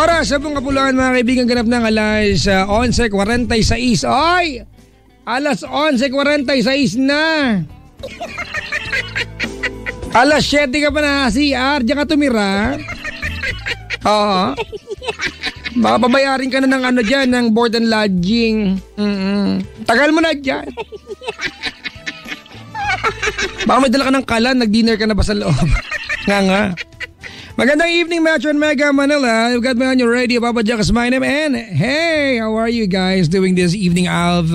Oras sa pong kapuluan mga kaibigan, ganap ng alas 11:46. Oy! Alas 11:46 na. Alas 7 ka pa na CR, diyan ka tumira. Oo. Baka pabayarin ka na ng ano dyan, ng board and lodging. Tagal mo na dyan. Baka may dala ka ng kalan, nag-dinner ka na ba sa loob? Nga. Magandang evening, Metro and Mega Manila. You've got me on your radio, Papa Jack is my name. And hey, how are you guys doing this evening of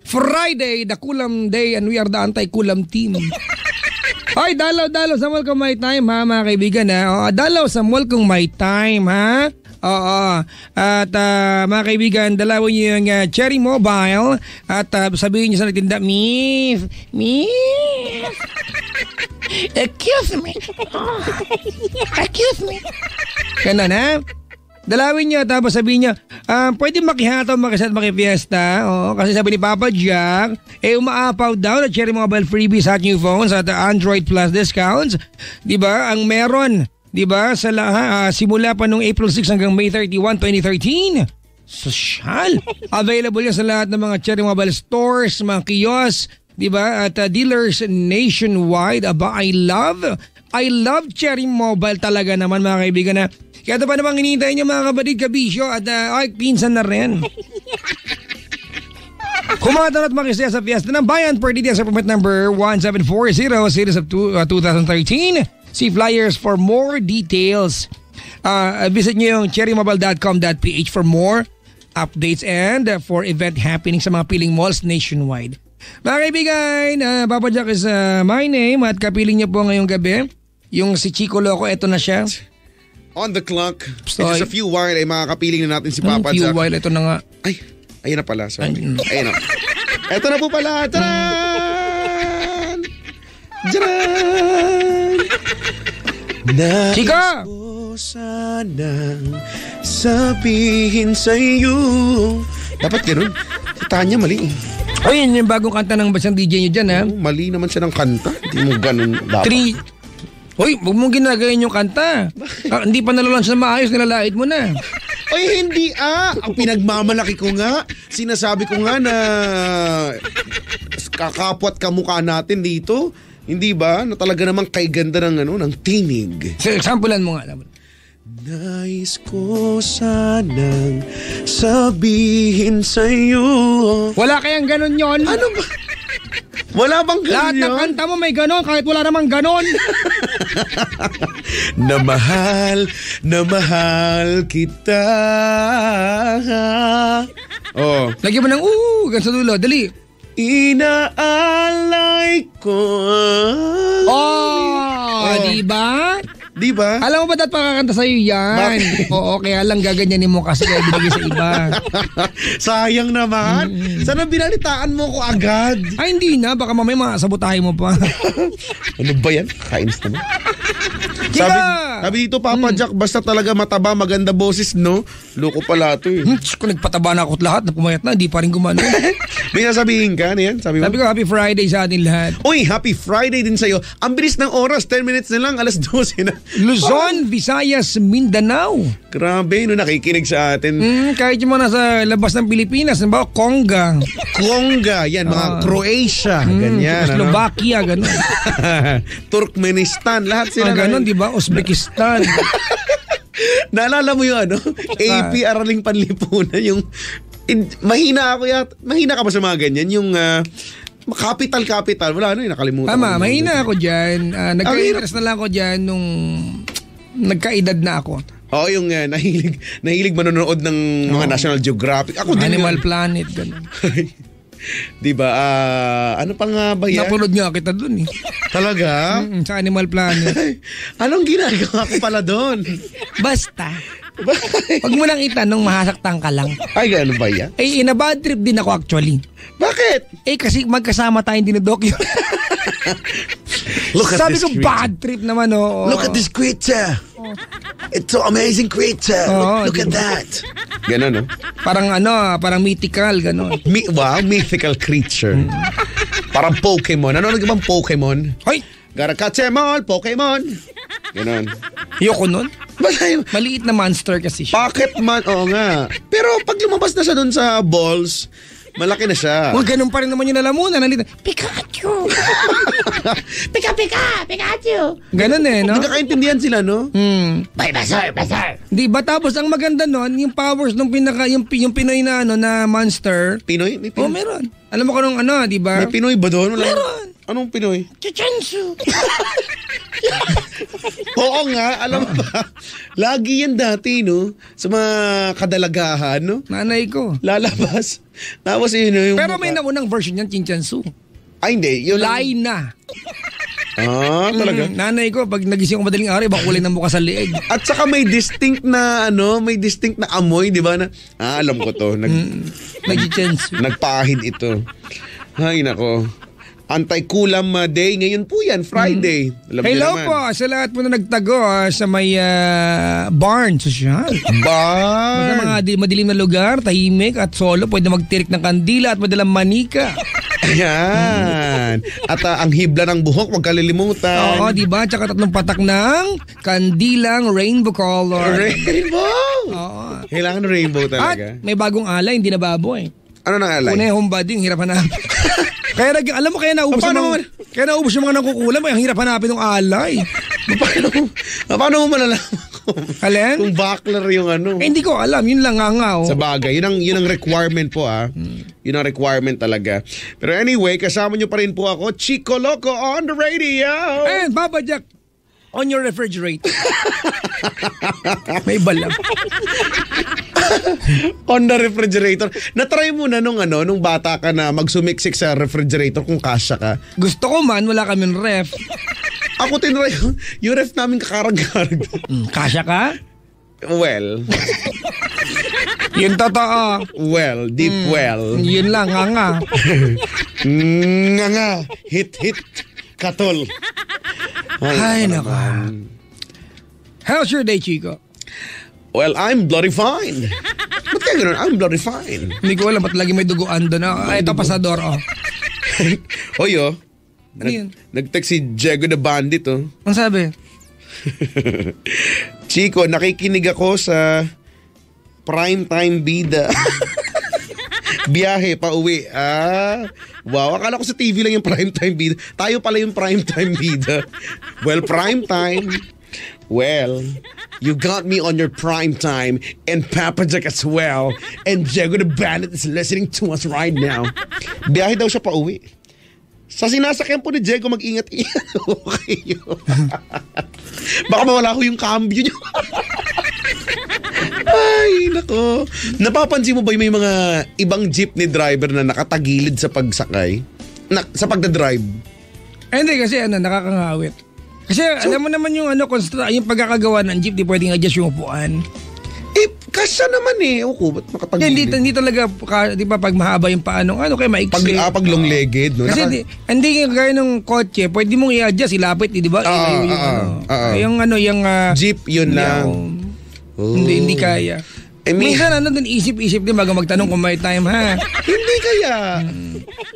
Friday, the Kulam Day, and we are the anti-Kulam team. Ay, dalaw sa mall kung may time ha, mga kaibigan ha. O, dalaw sa mall kung may time ha. Oo. At mga kaibigan, dalawin niyo yung Cherry Mobile at sabihin niyo sa nagtinda, Miss. Excuse me. Ganun ha. Dalawin niyo tapos sabihin niyo, pwede makihataw, makisat, makifiesta. Oo, kasi sabi ni Papa Jack, umaapaw daw na Cherry Mobile freebies at new phones at Android Plus discounts. Diba? Ang meron, diba? Sa simula pa nung April 6 hanggang May 31, 2013. Sosyal. Available yan sa lahat ng mga Cherry Mobile stores, mga kiosks, diba? At dealers nationwide. Aba, I love Cherry Mobile talaga naman mga kaibigan na. Kaya ito pa namang hinihintay niyo mga kapatid, kabisyo at pinsan na rin. Kumatanong at makisaya sa fiesta ng bayan per details sa permit number 1740 series of 2013. See flyers for more details. Visit nyo yung cherrymobile.com.ph for more updates and for event happening sa mga piling malls nationwide. Mga kaibigan, Papa Jack is my name at kapiling niyo po ngayong gabi. Yung si Chico Loco, eto na siya. On the clock. It's a few while ay makakapiling na natin si Papa Jack. Few while, ito na nga. Ay, ayun na pala. Sorry. Ayun na. Ito na po pala. Tadaan! Tadaan! Chico! Sanang sabihin sa'yo. Dapat gano'n. Si Tanya mali. Oy, yun yung bagong kanta ng basang DJ nyo dyan ha. Mali naman siya ng kanta. Hindi mo gano'n dapat. Hoy, huwag mong ginagayin yung kanta. Hindi pa nalalaunch na maayos, nilalait mo na. Oy, hindi Ang pinagmamalaki ko nga. Sinasabi ko nga na kakapwat kamukha natin dito. Hindi ba? Na talaga namang kay ganda ng tinig. So, examplean mo nga. Nais ko sanang sabihin sa'yo. Wala kayang ganon yon. Ano ba? Wala bang ganon? Lahat ng kanta mo may ganon kahit wala namang ganon. na mahal kita. Oh. Lagyan mo ng gan sa dulo. Dali. Inaalay ko. Diba? Diba? Alam mo ba dapat pakakanta sa'yo yan? Bakit? Oo, kaya lang gaganyanin mo kasi kaya binigay sa iba. Sayang naman. Sana binalitaan mo ko agad. Ay, hindi na. Baka mamaya masabotahin mo pa. Ano ba yan? Kainis naman. Sabi dito, Papa Jack, basta talaga mataba, maganda boses, no? Loko pala ito eh. Kung nagpataba na ako lahat, napumayat na, di pa rin gumano. May sasabihin ka, ano yan? Sabi ko, Happy Friday sa atin lahat. Uy, Happy Friday din sa'yo. Ang bilis ng oras, 10 minutes na lang, alas 12 na. Luzon, Visayas, Mindanao. Grabe, no, nakikinig sa atin. Kahit yung mga nasa labas ng Pilipinas, nabawa, Conga, yan, mga Croatia, ganyan. Slovakia, gano'n. Turkmenistan, lahat sila. Gano'n, di ba? Uzbekistan. Naalala mo yung AP Araling Panlipunan, yung mahina ka ba sa mga ganyan? Yung capital, wala nakalimutan. Tama, mahina ako dyan. Nagka-interest na lang ako dyan nung nagkaedad na ako. Oo, yung nahilig manonood ng mga National Geographic. Ako din Animal Planet, gano'n. Diba? Ano pa nga ba yan? Napulod nga kita dun eh. Talaga? Sa Animal Planet. Anong ginagawa ko pala dun? Basta. Huwag mo lang itanong, mahasaktan ka lang. Ay, gano'n ba yan? In a bad trip din ako actually. Bakit? Kasi magkasama tayong dinodokyo. Sabi ko, bad trip naman, Look at this creature. It's so amazing creature. Look at that. Ganon, no? Parang mythical, ganon. Wow, mythical creature. Parang Pokemon. Ano bang Pokemon? Hoy! Gotta catch them all, Pokemon. Ganon. Yoko nun? Maliit na monster kasi siya. Pocket man, oo nga. Pero pag lumabas na siya dun sa balls, malaki na siya. Huwag ganun pa rin naman yung lalamunan. Nandito, Pikachu! Pikachu! Ganun no? Nagkakaintindihan sila, no? Bye, Basar! Di ba? Tapos ang maganda nun, yung powers nung yung Pinoy na na monster. Pinoy? May Pinoy? Oh, meron. Alam mo kung di ba? May Pinoy ba doon? Meron. Anong Pinoy? Chichensu! Oo nga, alam mo ba? Lagi yan dati, no? Sa mga kadalagahan, no? Nanay ko. Lalabas. Tapos yun, yung pero may naunang version yan, Chichensu. Ay, hindi. Yun Lai na. Talaga? Nanay ko, pag nagising ko madaling araw, iba kulay ng buka sa liig. At saka may distinct na, amoy, di ba? Alam ko to. Nag-Chichensu. Nagpahid ito. Ay, nako. Anti-Kulam Day. Ngayon po yan, Friday. Alam hello po sa lahat po na nagtago sa may barn social. Barn? Sa mga madilim na lugar, tahimik at solo, pwede magtirik ng kandila at madalang manika. Ayan. At ang hibla ng buhok, huwag kalilimutan. Oo, diba? Tsaka 3 patak ng kandilang rainbow color. Rainbow? Oo. Kailangan rainbow talaga. At may bagong alay, hindi na baboy. Ano nang alay? Unehong bading, hirap hanapin. Alam mo, kaya naubos yung mga nangkukulam, ang hirap hanapin ng alay. Paano mo malalaman kung bakler yung hindi ko alam, yun lang nga. Sa bagay, yun ang requirement po Yun ang requirement talaga. Pero anyway, kasama nyo pa rin po ako, Chico Loco on the radio. And Papa Jack on your refrigerator. May balam. On the refrigerator. Na-try mo na nung bata ka na magsumiksik sa refrigerator kung kasya ka? Gusto ko man, wala kaming ref. Ako tinry yung ref namin kakarag-karag. Kasya ka? Well. Yun totoo. Well, deep well. Yun lang, nga. Nga. Hit. Katol. Ay, nako. How's your day, Chico? Well, I'm bloody fine. Ba't kaya ganun? I'm bloody fine. Hindi ko alam, ba't lagi may duguan doon? Ito, pasador, Oy, Ano nag-text si Diego the Bandit, Ang sabi? Chico, nakikinig ako sa primetime bida. Biyahe pa uwi. Wow, akala ko sa TV lang yung primetime bida. Tayo pala yung primetime bida. Well, primetime. Well, you got me on your prime time and Papa Jack as well. And Diego the Bandit is listening to us right now. Biyahe daw siya pa uwi. Sa sinasakyan po ni Diego, mag-ingat-ingat. Okay yun. Baka mawala ko yung cambio niyo. Ay, nako. Napapansin mo ba yung may mga ibang jeepney driver na nakatagilid sa pagsakay? Sa pagdadrive? Hindi kasi nakakangawit. Kasi alam mo naman yung yung pagkakagawa ng jeep, di pwedeng adjust yung upuan. Kasya naman Oku, ba't makatagilid? Hindi talaga, di ba, pag mahaba yung paano, kaya maiksi. Pag long-legged, no? Kasi hindi gaya ng kotse, pwede mong i-adjust, ilapit, di ba? Yung jeep, yun lang. Hindi kaya. Minsan din isip-isip din bago magtanong kung may time, ha? Hindi kaya.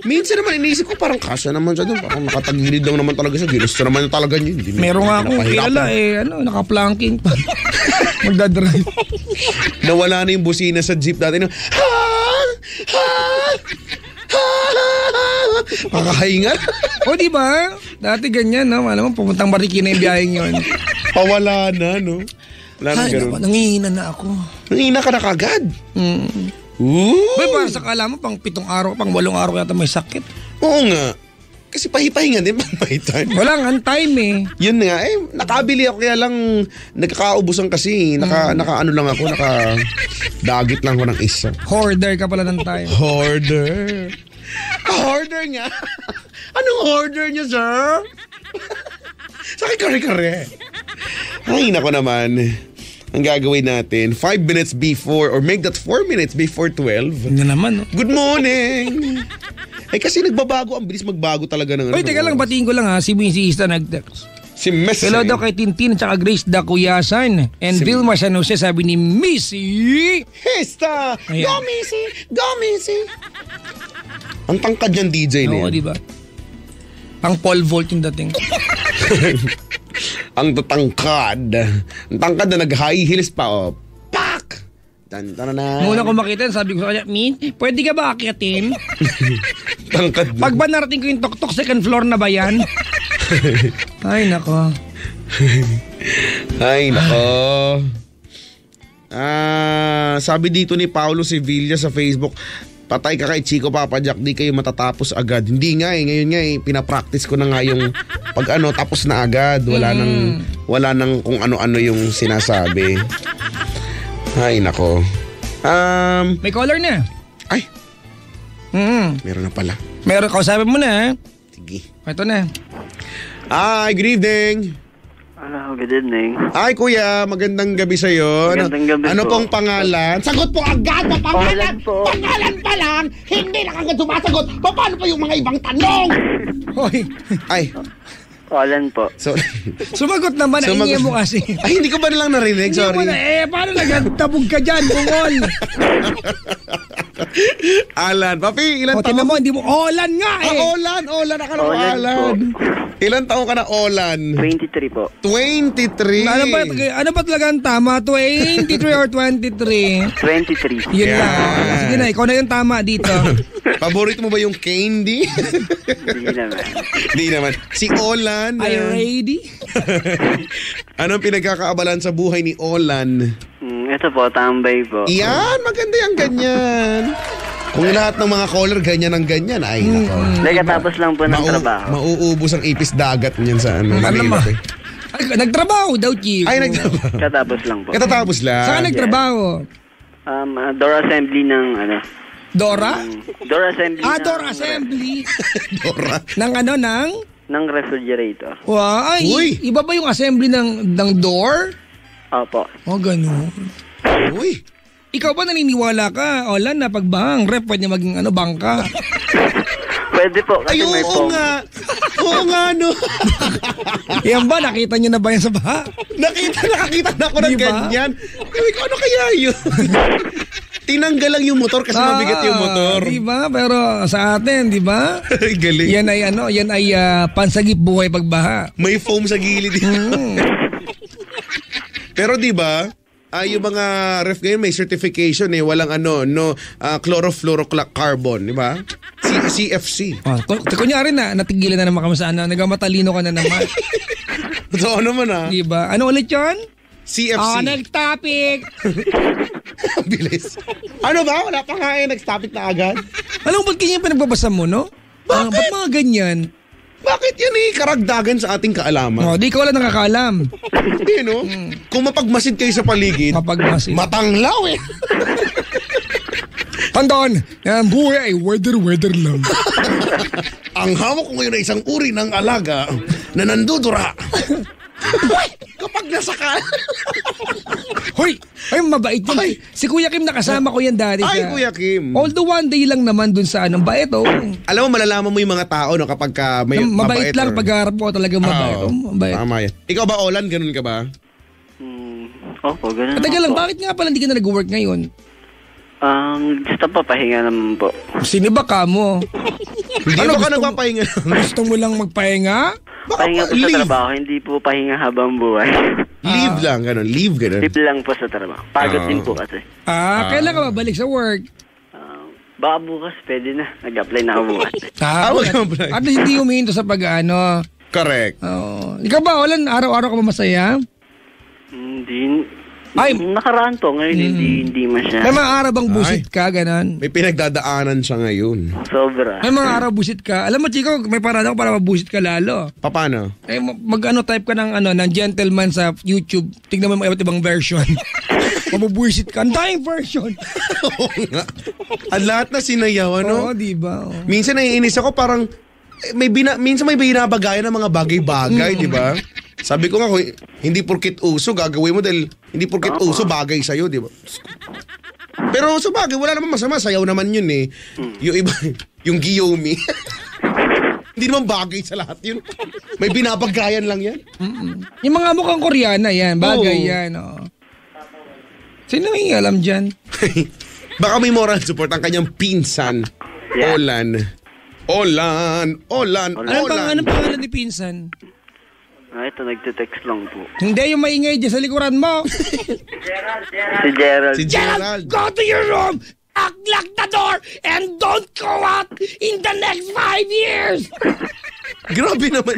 Minsan naman iniisip ko parang kasya naman siya doon. Parang nakatagilid lang naman talaga siya. Ginusto naman yung talaga niya. Meron nga akong kilala naka-planking pa. Magdadrive. Nawala na yung busina sa jeep dati. Makahingal. O diba? Dati ganyan, alam mo, pumuntang Marikina yung biyaheng yun. Pawala na, no? Ay, nangihina na ako. Nangihina ka na kagad? Bay, para sa kala mo, pang 7 araw, pang 8 araw yata may sakit. Oo nga. Kasi pahipahinga din pang may time. Walang time Yun nga, nakabili ako kaya lang nagkakaubusan kasi. Naka-ano lang ako, naka-dagit lang ako ng isa. Hoarder ka pala ng time. Hoarder. Hoarder nga. Anong hoarder niyo, sir? Sa akin kare-kare. Ay, nako naman. Ang gagawin natin, 5 minutes before, or make that 4 minutes before 12. Hindi naman, Good morning! Kasi nagbabago, ang bilis magbago talaga ng Uy, teka lang, batiin ko lang si Ista nag-text. Si Messi. Hello daw kay Tintin at saka Grace Dakuyasan. And Vilma San Jose, sabi ni Missy. Hesta! Go, Missy! Go, Missy! Ang tangkad yan, DJ na yan. Oo, diba? Ang pole vault yung dating. Ang tatangkad. Ang tangkad na nag-high heels pa, oh. Pak! Tan-tan-tan. Nung una ko makita, sabi ko sa kanya, Min, pwede ka ba akyatin? Tangkad na. Pag ba narating ko yung tok-tok, second floor na ba yan? Ay, nako. Ay, nako. Sabi dito ni Paulo Sevilla sa Facebook, patay ka kay Chico Papa Jack, di kayo matatapos agad. Hindi nga eh, ngayon nga eh, pinapractice ko na nga yung pag tapos na agad. Wala nang kung ano-ano yung sinasabi. Ay, nako. May caller na. Ay, meron na pala. Meron, kausapin mo na. Sige. Ito na. Ay, good evening. Hello, good evening. Ay, kuya, magandang gabi sa'yo. Magandang gabi ano po. pong pangalan? Sagot po agad! Pangalan Olan po. Pangalan pa lang! Hindi na kagad sumasagot! Paano pa yung mga ibang tanong? Hoy, Ay, Olan po. so, sumagot naman, naingi mo kasi. Ay, hindi ko ba nalang narinig? Hindi mo Sorry. na, paano nagtabog ka dyan, bungol? Alan. Papi, ilan O, tinan mo, hindi mo, Olan nga eh. Olan. Akala ko Olan Alan. Ilan taong ka na, Olan? 23 po. 23. Ano ba talaga ang tama? 23 or 23? 23. Yun Yeah. lang. Sige na, ikaw na yung tama dito. Paborito mo ba yung candy? Hindi naman. Hindi naman. Si Olan. Are you ready? Anong pinagkakaabalan sa buhay ni Olan? Ito po, tambay po. Yan, maganda yung ganyan. Kung lahat ng mga caller ganyan ang ganyan, ay nako. Nagkatapos lang po ng trabaho. Mauubos ang ipis dagat niyan sa ano. Ano Manila, ba? eh. Ay, nagtrabaho daw, Chico. Ay, nagtrabaho. Katapos lang po. Katatapos lang. Saan nagtrabaho? Door assembly ng ano. Dora? Door assembly Door assembly. Dora. Ng ano, ng? ng refrigerator. Wow, ay, Uy! iba ba yung assembly ng door? Opo. O, ganun. Uy. Ikaw ba naniniwala ka, Olan, na pagbahang rep pwede maging bangka? Pwede po kasi Ay, may oo foam. nga. Oo nga, no. Yan ba, nakita niyo na ba yan sa baha? Nakakita na ako ng Di ba? ganyan. Sabi ko, ano kaya yun? Tinanggal lang yung motor kasi mabigat yung motor. Di ba? Pero sa atin, di ba? Ay, galing. Yan ay pansagip buhay pagbaha. May foam sa gilid. Pero di ba, yung mga ref ngayon may certification eh, walang chlorofluorocarbon, di ba? CFC. Oh, kunyari na, natigilan na naman kami sa nagamatalino ka na naman. So ano man Di ba? Ano ulit yun? CFC. Nag-topic. Bilis. Ano ba? Wala pa nga nag-topic na agad. Alam mo, ba't ganyan pinagbabasa mo, no? Bakit? Ba't mga ganyan? Bakit yan karagdagan sa ating kaalaman? Oh, di ka wala nakakaalam. Hindi, no? Kung mapagmasid kayo sa paligid, Mapagmasid. matanglaw eh. Tandaan, ang buhay ay weather lang. Ang hawak ko ngayon ay isang uri ng alaga na nandudura. Kapag nasa ka. Hoy! Ay, mabait yun. Ay. Si Kuya Kim nakasama ko yan dati. Ay, Kuya Kim. Although one day lang naman dun sa bait, oh. Alam mo, malalaman mo yung mga tao no, kapag may Mabait lang, or- pag-harap mo talaga mabait. Oo, Mabait. tama yan. Ikaw ba, Olan? Ganun ka ba? Opo, ganun Teka lang, po. bakit nga pala hindi ka na nag-work ngayon? Gusto pa pahinga naman po. Sino ba ka mo? Hindi Ano, ba ka gusto mo- nagpapahinga? Gusto mo lang magpahinga? Baka Pahinga po sa leave. trabaho, hindi po pahinga habang buhay. Leave lang, ganun. Leave, ganun. Tip lang po sa trabaho. Pagod din po kasi. Kailan ka babalik sa work? Baka bukas, pwede na. Nag-apply na ako bukas. Wag kang apply. At hindi humihinto sa pag-ano. Correct. Ikaw ba, Olan, araw-araw ka ba masaya? Hindi. Ay. Nakaraan po, ngayon hindi May masyado. mga araw bang busit ka, ganon? May pinagdadaanan siya ngayon. Sobra. May mga araw busit ka. Alam mo, Chico, may parada ko para mabusit ka lalo. Paano? Type ka ng gentleman sa YouTube. Tignan mo yung iba't ibang version. Mabubuisit ka. Ang daing version. Oo nga. Ang lahat na sinayaw, ano? Oo, di ba? Oo. Minsan naiinis ako parang minsan may binabagayan ng mga bagay-bagay, di ba? Sabi ko nga, hindi porkit uso, gagawin mo dahil hindi porkit uso, bagay sa'yo, di ba? Pero sa bagay, wala naman masama, sayaw naman yun eh. Yung iba, yung Giyomi. Hindi naman bagay sa lahat yun. May binabagayan lang yan. Yung mga mukhang Koreana yan, bagay Oo. yan. Oh. Sino may alam dyan? Baka may moral support ang kanyang pinsan, Yeah. Olan. Anong pangalan ni Pinsan? Ito, nagte-text lang po. Hindi, yung maingay dyan sa likuran mo. Si Gerald. Si Gerald. Go to your room! Lock the door and don't go out in the next 5 years! Grabe naman.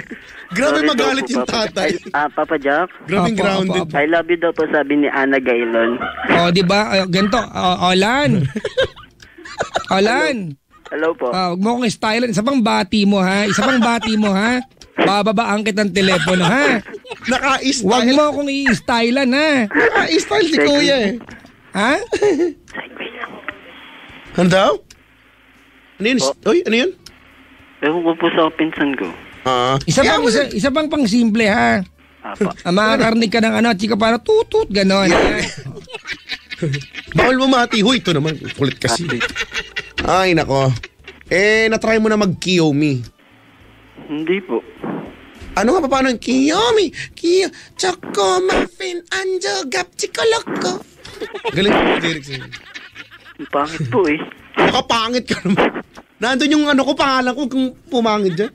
Grabe Sorry magalit daw po, yung Papa. tatay. Papa Jack, Grabing Opo, grounded. opo, I love you daw po sabi ni Ana Gaylon. O, di ba? Ganito. Olan. Olan. Hello po. Huwag mo akong stylean. Isa pang bati mo, ha? Bababaan kita ng telepono, ha? Naka-style. Huwag mo akong i-stylean, ha? Naka-style si kuya eh. Ha? Ano daw? Ano yun? Uy, ano yun? Ewan ko po sa pinsan ko. Isa pang pang simple, ha? Apa. Makakarnig ka ng chika para tutut, gano'n. Bawal mo mati. Huy, ito naman. Kulit kasi. Ay, nako. Na-try mo na mag-Kiyomi. Hindi po. Ano nga pa paano? Kiyomi, Choco, Muffin, Anjo, Gap, Chicoloko. Galing yung lyrics yun. Ang pangit po eh. Nakapangit ka naman. Nandun yung pangalan ko kung pumangit dyan.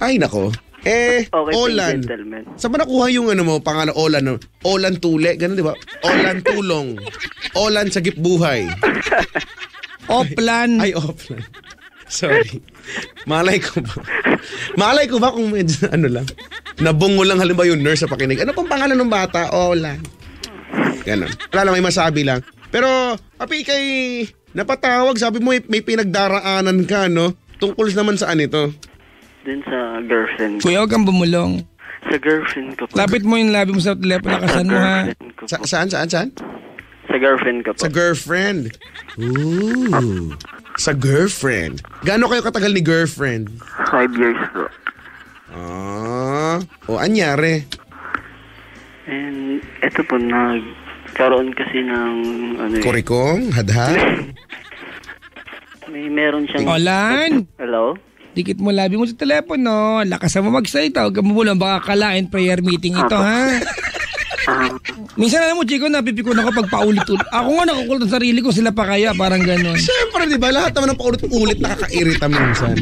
Ay, nako. Okay po, Olan. gentleman. Saan ba nakuha yung pangalan Olan? No? Olan Tule, ganun di ba? Olan Tulong. Olan Sagip Buhay. Oplan. Ay, offline. Sorry. Malay ko ba kung medyo lang. Nabungo lang halimbawa yung nurse sa pakinig. Ano pang pangalan ng bata? Olan. Ganun. Wala lang, may masabi lang. Pero, api kay napatawag, sabi mo may pinagdaraanan ka, no? Tungkol naman saan ito? Dun sa girlfriend ko. Kuya, huwag kang bumulong. Sa girlfriend ko po. Lapit mo yung labi mo sa telepono, lakasan mo, ha? Girlfriend ko po. Saan? Sa girlfriend ko po. Sa girlfriend. Ooh. Sa girlfriend. Gaano kayo katagal ni girlfriend? 5 years po. Anyari? And eto po, nagkaroon kasi ng Kurikong? Hadhad? meron siyang... Olan. Hello? Dikit mo labi mo sa telepono. Lakasan mo magsalita. Huwag kang bumulong. Baka kalain prayer meeting ito, ha? Minsan alam mo, Chico, napipikon ako pag paulit-ulit. Ako nga nakukulit ang sarili ko, sila pa kaya, parang gano'n. Siyempre, di ba? Lahat naman ng paulit-ulit nakakairita minsan.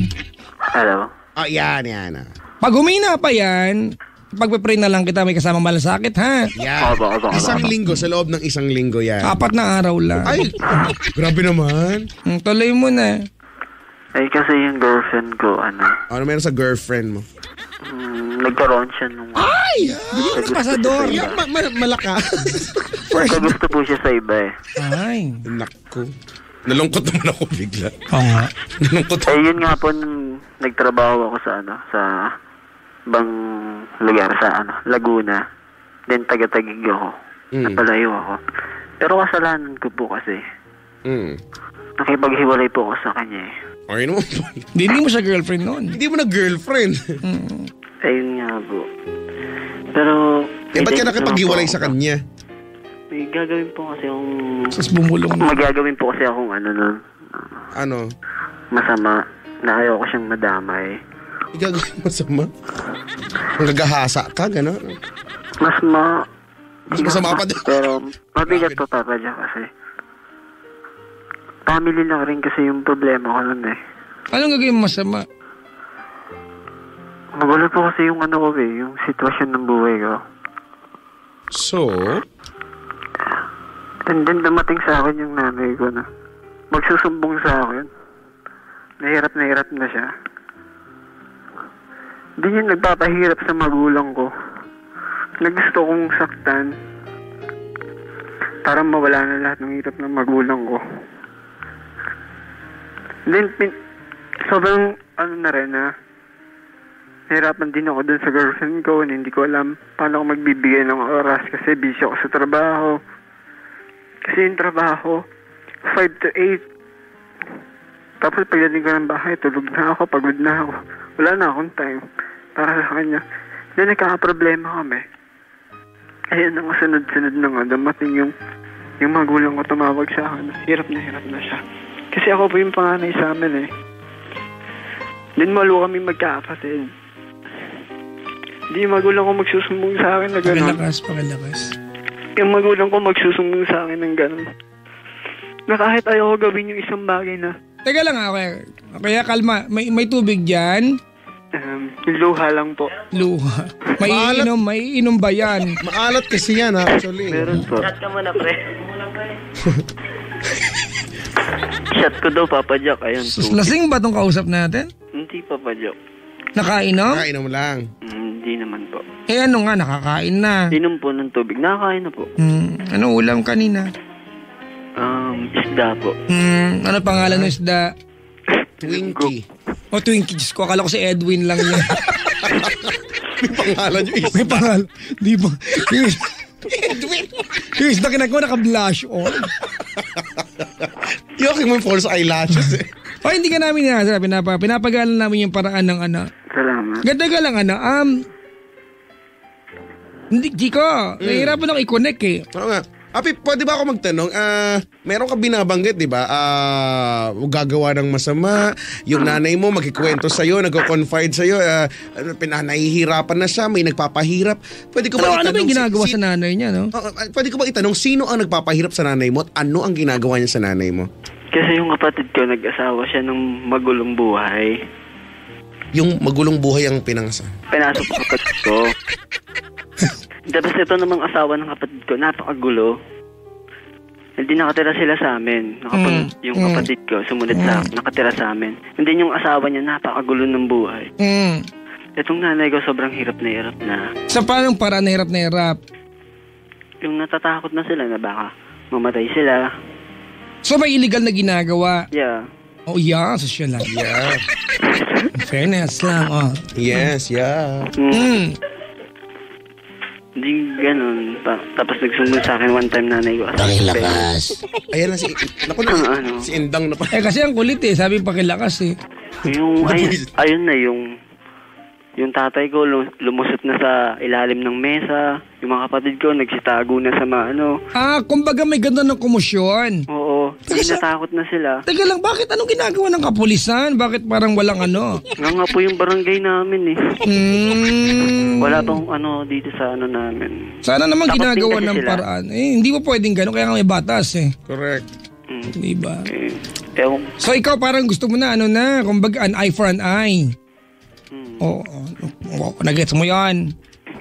Hello? Yan. Pag humina pa yan, pagpe-pray na lang kita, may kasama malasakit, ha? Yan. Opo. Isang linggo, sa loob ng isang linggo yan. 4 na araw lang. Ay, grabe naman. Tuloy mo na. Ay, kasi yung girlfriend ko, Ano meron sa girlfriend mo? nagkaroon siya nung... Ay! Bigyan ka pasador. Malaka. Gusto po siya sa iba eh. Ay. Naku. Nalungkot naman ako bigla. Oo nga. Nalungkot Eh, yun nga po, nagtrabaho ako sa bang lugar sa Laguna. Then taga-Tagig ako. Napalayo ako. Pero kasalanan ko po kasi. Nakipaghiwalay po ako sa kanya eh. Okay naman po. Hindi mo siya girlfriend noon. Hindi mo na girlfriend. Ayun nga po. Pero... Ba't ka nakipaghiwalay sa kanya? May gagawin po kasi akong... Tapos bumulong na. Magagawin po kasi akong nun. Ano? Masama. Na ayaw ko siyang madamay. Igagawin masama? Ang gagahasa ka, gano'n? Mas masama pa din. Pero mabigat po, Papa Jack, kasi family lang rin kasi yung problema ko nun eh. Anong gagawin mo masama? Magulo po kasi yung yung sitwasyon ng buhay ko. So? And then dumating sa akin yung nanay ko na magsusumbong sa akin. Nahirap na siya. Di yun nagpapahirap sa magulang ko. Na gusto kong saktan para mawala na lahat ng hirap ng magulang ko. Then, sobrang na rin na nahirapan din ako dun sa girlfriend ko na hindi ko alam paano ako magbibigay ng oras kasi busy ako sa trabaho. Kasi yung trabaho, 5 to 8. Tapos pagdating ko ng bahay, tulog na ako, pagod na ako. Wala na akong time para sa kanya. Then nagkakaproblema kami. Ayun, ang sunod-sunod na nga, dumating yung magulang ko tumawag sa akin. Hirap na siya. Kasi ako po yung panganay sa amin eh. Then malo kami magkakapatid. Hindi yung magulang ko magsusumbong sa akin na gano'n. Pakilakas. Yung magulang ko magsusumbong sa akin ng gano'n. Na kahit ayaw ko gawin yung isang bagay na. Teka lang kaya kalma. May tubig dyan? Yung luha lang po. Luha. Maalat. May inom ba yan? Maalat kasi yan actually. Meron po. Shot ka muna, pre. Shot ko daw, Papa Jack. Ayun, Sus, tubig. lasing ba tong kausap natin? Hindi, Papa Jack. Nakainom? Kainom lang. Hindi naman po. Eh ano nga, nakakain na. Inom po ng tubig. Nakakain na po. Ano ulam kanina? Isda po. Ano pangalan ng isda? Twinkie. O Twinkie, Diyos ko, akala ko si Edwin lang yan. May pangalan yung May pangalan. Di ba? Yung isda kinagawa naka-blush on. Yung mo yung false eyelashes eh. O hindi ka namin nasa, pinapagalan namin yung paraan ng ano. Salamat. Ganda ka lang ano, hindi, Chico, nahihirapan ako i-connect eh. Oo nga. Api, pwede ba ako magtanong? Meron ka binabanggit, di ba? Gagawa ng masama. Yung nanay mo magkikwento sa'yo, nagko-confide sa'yo. Nahihirapan na siya, may nagpapahirap. Pwede ko ba Ano ba yung ginagawa si- sa nanay niya, no? Pwede ko ba itanong, sino ang nagpapahirap sa nanay mo at ano ang ginagawa niya sa nanay mo? Kasi yung kapatid ko, nag-asawa siya ng magulong buhay. Yung magulong buhay ang pinangasa. Pinasok ko kapatid ko. Tapos ito namang asawa ng kapatid ko, napakagulo. Hindi nakatira sila sa amin. Yung kapatid ko, sumunod sa nakatira sa amin. Hindi yung asawa niya, napakagulo ng buhay. Itong nanay ko, sobrang hirap na. Sa paanong paraan na hirap? Yung natatakot na sila na baka mamatay sila. So may illegal na ginagawa? Yeah. Oh yeah, social lang. Yeah. Fairness lang, oh. Yes, yeah. Hindi ganun. Tapos nagsumbong sa akin one time nanay ko. Pakilakas. Ayan na si... Naku na, si Indang na pa. Eh kasi ang kulit eh, sabi pakilakas eh. Ayun na yung tatay ko lumusot na sa ilalim ng mesa. Yung mga kapatid ko nagsitago na sa Kumbaga may ganda ng komosyon. Oo. Hindi natakot na sila. Teka lang, bakit anong ginagawa ng kapulisan? Bakit parang walang ano? Nga po yung barangay namin eh. Wala pang dito sa namin. Sana naman Takot ginagawa din kasi ng sila. paraan. Hindi mo pwedeng gano'n, kaya nga may batas eh. Correct. Diba? Ewan. So ikaw parang gusto mo na kumbaga an eye for an eye. Oo. Nagets mo yan.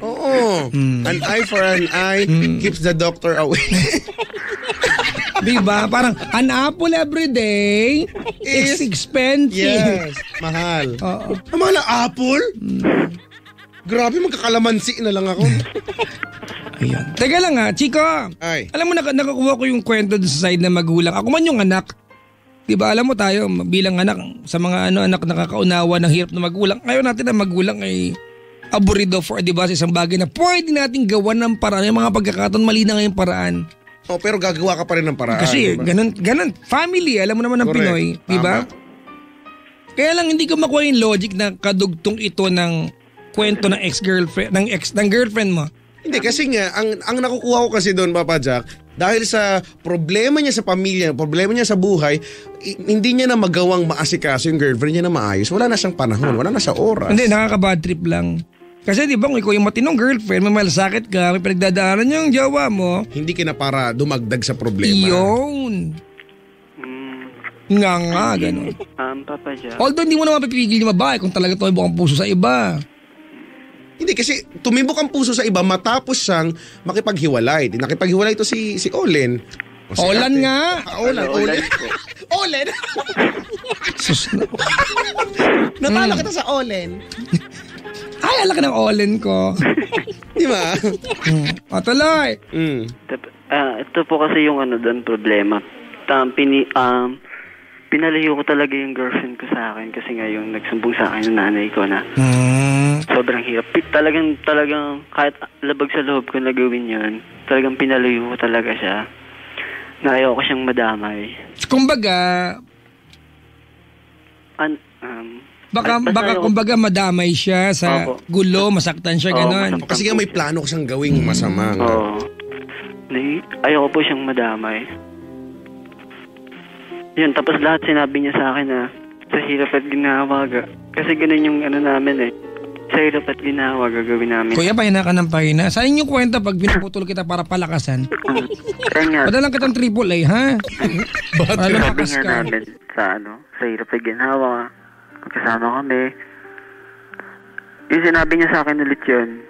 Oo. An eye for an eye keeps the doctor away. Diba? Parang an apple every day is expensive. Yes. Mahal. Oo. Ang mahal na apple? Grabe, magkakalamansi na lang ako. Ayan. Teka lang Chico. Ay. Alam mo, nakakuha ko yung kwento sa side na magulang. Ako man yung anak. Diba, alam mo tayo, bilang anak, sa mga anak nakakaunawa ng hirap na magulang. Ngayon natin na magulang ay aburido for, diba, sa isang bagay na pwede natin gawan ng paraan. Yung mga pagkakataon, mali na ngayong paraan. Oh, pero gagawa ka pa rin ng paraan. Kasi diba? ganun, family, alam mo naman ng Correct. Pinoy, diba? Kaya lang hindi ko makuha yung logic na kadugtong ito ng kwento ng ex-girlfriend, ng girlfriend mo. Hindi, kasi nga, ang nakukuha ko kasi doon, Papa Jack, dahil sa problema niya sa pamilya, problema niya sa buhay, hindi niya na magawang maasikaso yung girlfriend niya na maayos. Wala na siyang panahon, wala na siya oras. Hindi, nakaka-bad trip lang. Kasi di ba kung ikaw yung matinong girlfriend, may malasakit ka, may pinagdadaanan yung jowa mo. Hindi ka na para dumagdag sa problema. Iyon. Nga, gano'n. Papa Jack. Although hindi mo naman pipigil yung babae kung talaga tumibok ang puso sa iba. Hindi, kasi tumibok ang puso sa iba matapos siyang makipaghiwalay. Nakipaghiwalay ito si Olen. O si Olan ate. nga. Olan. Olen. Sus na. Natalo kita sa Olen. Ay, alak ng Olen ko. Di ba? Patuloy. Ito po kasi yung doon problema. Pinalayo ko talaga yung girlfriend ko sa akin kasi nga yung nagsumbong sa akin ng nanay ko na sobrang hirap. Talagang kahit labag sa loob ko na gawin yun, talagang pinalayo ko talaga siya. Na ayaw ko siyang madamay. Kumbaga, baka kumbaga madamay siya sa Opo. gulo, masaktan siya, gano'n. Kasi nga may plano ko siyang gawing masama. Oo. Ayaw ko po siyang madamay. Yun, tapos lahat sinabi niya sa akin na sa hirap at ginawa kasi ganun yung namin eh. Sa hirap at ginawa gagawin namin. Kuya, pahina ka ng pahina. Saan yung kwenta pag pinuputol kita para palakasan? Kaya nga, Padalang kitang AAA, ha? Para sabi lumakas nga ka. namin sa hirap at ginawa, magkasama kami. yung sinabi niya sa akin ulit yun,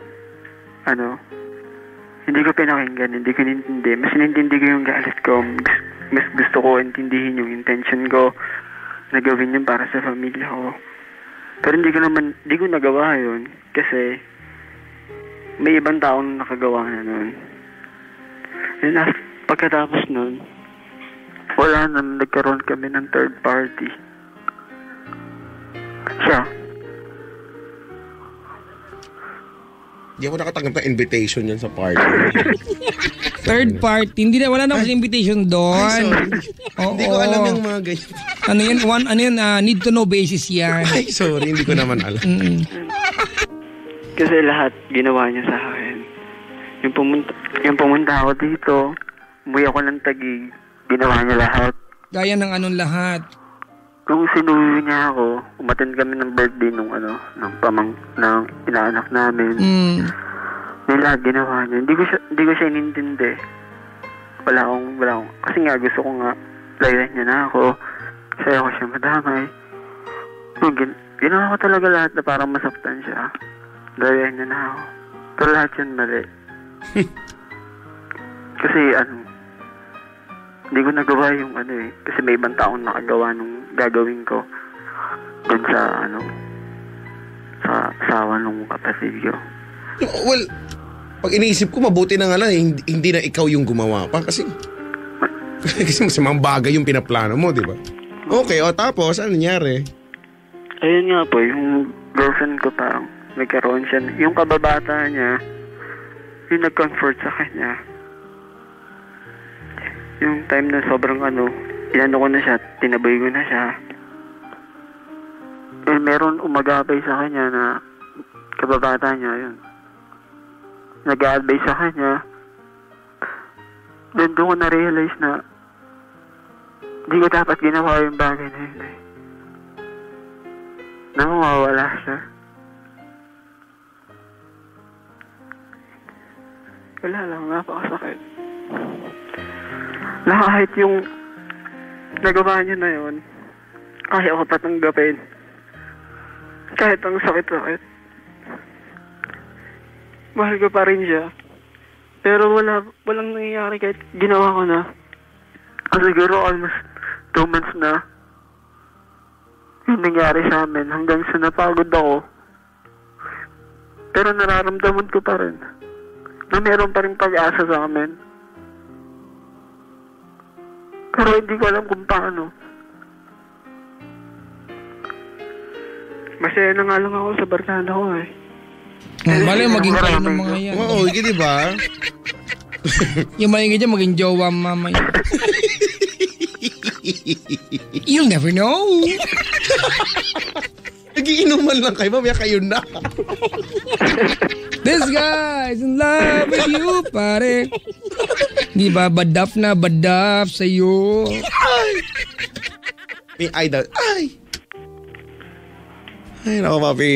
hindi ko pinakinggan, hindi ko nintindi. Mas nintindi ko yung galit ko. Mas gusto ko intindihin yung intention ko na gawin yun para sa pamilya ko. Pero hindi ko nagawa yun kasi may ibang taong nakagawa na nun. And pagkatapos nun, wala na, nagkaroon kami ng third party. Siya. Di ako nakatanggap ng invitation yan sa party. Third party. Hindi na, wala na kasi invitation doon. Hindi ko alam yung mga ganyan. Need to know basis yan. Ay, sorry, hindi ko naman alam. Kasi lahat ginawa niya sa akin. Yung pumunta ako dito, umuwi ako ng Taguig, ginawa niya lahat. Gaya ng anong lahat. Nung sinuwi niya ako, umattend kami ng birthday ng inaanak namin. May lahat ginawa niya. Hindi ko siya inintindi. Wala akong. Kasi nga gusto ko nga, layan niya na ako. Kasi ako siya madamay. Ginawa ko talaga lahat na parang masaktan siya. Layan niya na ako. Pero lahat yun mali. Kasi hindi ko nagawa yung kasi may ibang taong nakagawa nung gagawin ko dun sa sa asawa nung kapatid ko. Well, pag iniisip ko, mabuti na nga lang, hindi na ikaw yung gumawa pa kasi masamang bagay yung pinaplano mo, di ba? Okay, tapos, ano nangyari? Ayun nga po, yung girlfriend ko parang nagkaroon siya, yung kababata niya, yung nag-comfort sa kanya. Yung time na sobrang inano ko na siya, tinaboy ko na siya. Meron umagabay sa kanya na kababata niya, yun. Nag-a-advise sa kanya. Then doon ko na-realize na hindi ko dapat ginawa yung bagay na yun eh. Na mawawala siya. Wala lang, napakasakit. Kahit yung nagawa niya na yun, kaya ko patanggapin. Kahit ang sakit-sakit. Mahal ko pa rin siya. Pero walang nangyayari kahit ginawa ko na. Siguro almost 2 months na yung nangyari sa amin hanggang sa napagod ako. Pero nararamdaman ko pa rin na meron pa rin pag-asa sa amin. Pero hindi ko alam kung paano. Masaya na nga lang ako sa barkada ko eh. Mali, maging kayo ng mga yan. Oo, di ba? Yung maingay dyan, maging jowa mamaya. You'll never know. Nagiinuman lang kayo, mamaya kayo na. This guy's in love with you, pare. Di ba, badaf na badaf sa'yo. May idol. Ay, naku, papi.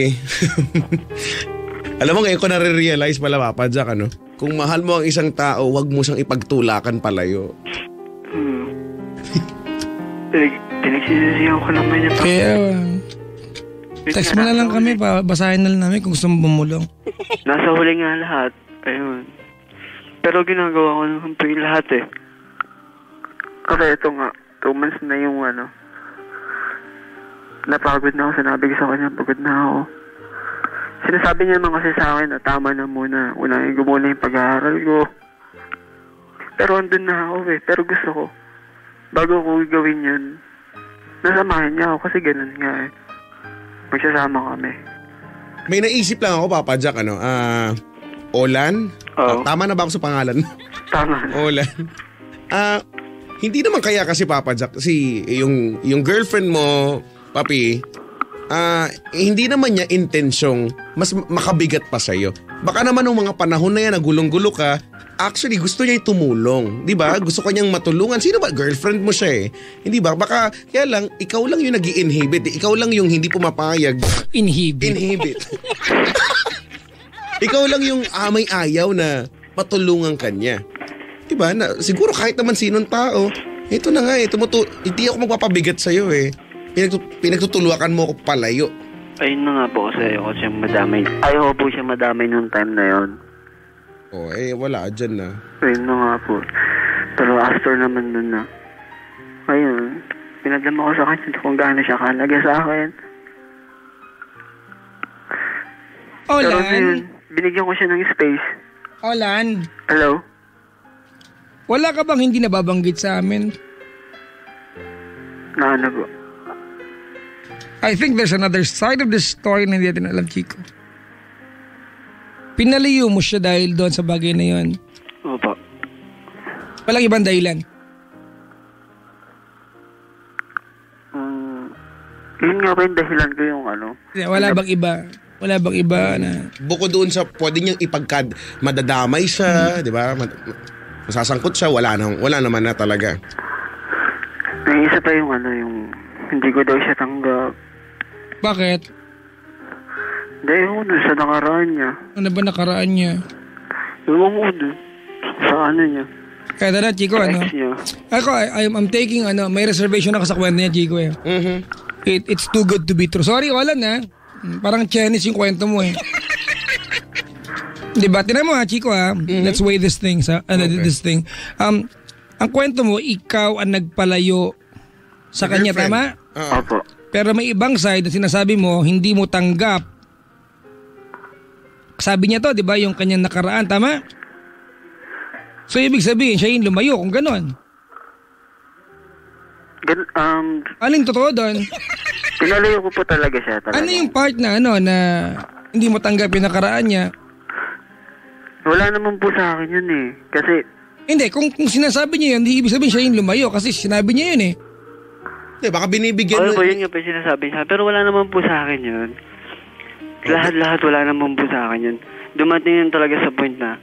Alam mo, ngayon ko nare-realize pala, Papa Jack, kung mahal mo ang isang tao, wag mo siyang ipagtulakan palayo. Pinagsisisihan ko naman niya. Kaya, text mo na lang kami, basahin na lang namin kung gusto mo bumulong. Nasa huli nga lahat. Ayun. Pero ginagawa ko naman po yung lahat eh. Kasi ito nga, 2 months na yung napagod na ako. Sinabi ko sa kanya, pagod na ako. Sinasabi niya naman kasi sa akin na tama na muna. Unahin ko muna yung pag-aaral ko. Pero andun na ako eh. Pero gusto ko, bago ko gawin yun, nasamahan niya ako kasi ganun nga eh. Magsasama kami. May naisip lang ako, Papa Jack, Olan? Oo. Tama na ba ako sa pangalan? Tama na. Olan. Hindi naman kaya kasi, Papa Jack, kasi yung girlfriend mo, Papi, hindi naman niya intensyong mas makabigat pa sa'yo. Baka naman nung mga panahon na yan, nagulong-gulo ka, actually gusto niya tumulong. Di ba? Gusto kanyang matulungan. Sino ba? Girlfriend mo siya eh. Hindi ba? Baka, kaya lang, ikaw lang yung nag-i-inhibit. Ikaw lang yung hindi pumapayag. Inhibit. Ikaw lang yung amay-ayaw na matulungan kanya. Di ba? Siguro kahit naman sinong tao, ito na nga eh, hindi ako magpapabigat sa'yo eh. Pinagtutuluakan mo ako palayo. Ayun na nga po kasi ayoko siyang madamay. Ayoko po siya madamay nung time na yon. Wala dyan na. Ayun na nga po. Pero after naman nun na. Ayun. Pinadama ko sa kanya kung gaano siya kahalaga sa akin. Pero yun, binigyan ko siya ng space. Olan, Hello? wala ka bang hindi nababanggit sa amin? Na ano po? I think there's another side of the story na hindi natin alam, Chico. Pinalayo mo siya dahil doon sa bagay na yun. Opo. Walang ibang dahilan. Yun nga ba yung dahilan ko yung ano? Wala bang iba? Wala bang iba na... Bukod doon sa pwede niyang madadamay siya, di ba? Masasangkot siya, wala naman na talaga. May isa pa yung ano, yung hindi ko daw siya tanggap. Bakit? Dahil ako dun sa nakaraan niya. Ano ba nakaraan niya? Ewan ko dun. Sa ano niya. Kaya tala, Chico, Sa ano? ex niya. Ako, I'm taking, may reservation ako sa kwento niya, Chico, eh. Mhm. It's too good to be true. Sorry, wala na. Parang Chinese yung kwento mo, eh. Diba? Tinan mo, ha, Chico, ha? Let's weigh this thing, this thing. Ang kwento mo, ikaw ang nagpalayo sa kanya, Girlfriend. tama? Opo. Pero may ibang side na sinasabi mo, hindi mo tanggap. Sabi niya to, di ba, yung kanyang nakaraan, tama? So, ibig sabihin, siya yung lumayo, kung ganon. Anong totoo doon? Pinalayo ko po talaga siya. Talaga. Ano yung part na, na hindi mo tanggap yung nakaraan niya? Wala naman po sa akin yun eh. Kasi, Hindi, kung sinasabi niya yun, hindi ibig sabihin siya yung lumayo kasi sinabi niya yun eh. Hindi, baka binibigyan Ano ba yun nga pa yung sinasabi niya? Pero wala naman po sa akin yun. Lahat wala naman po sa akin yun. Dumating yun talaga sa point na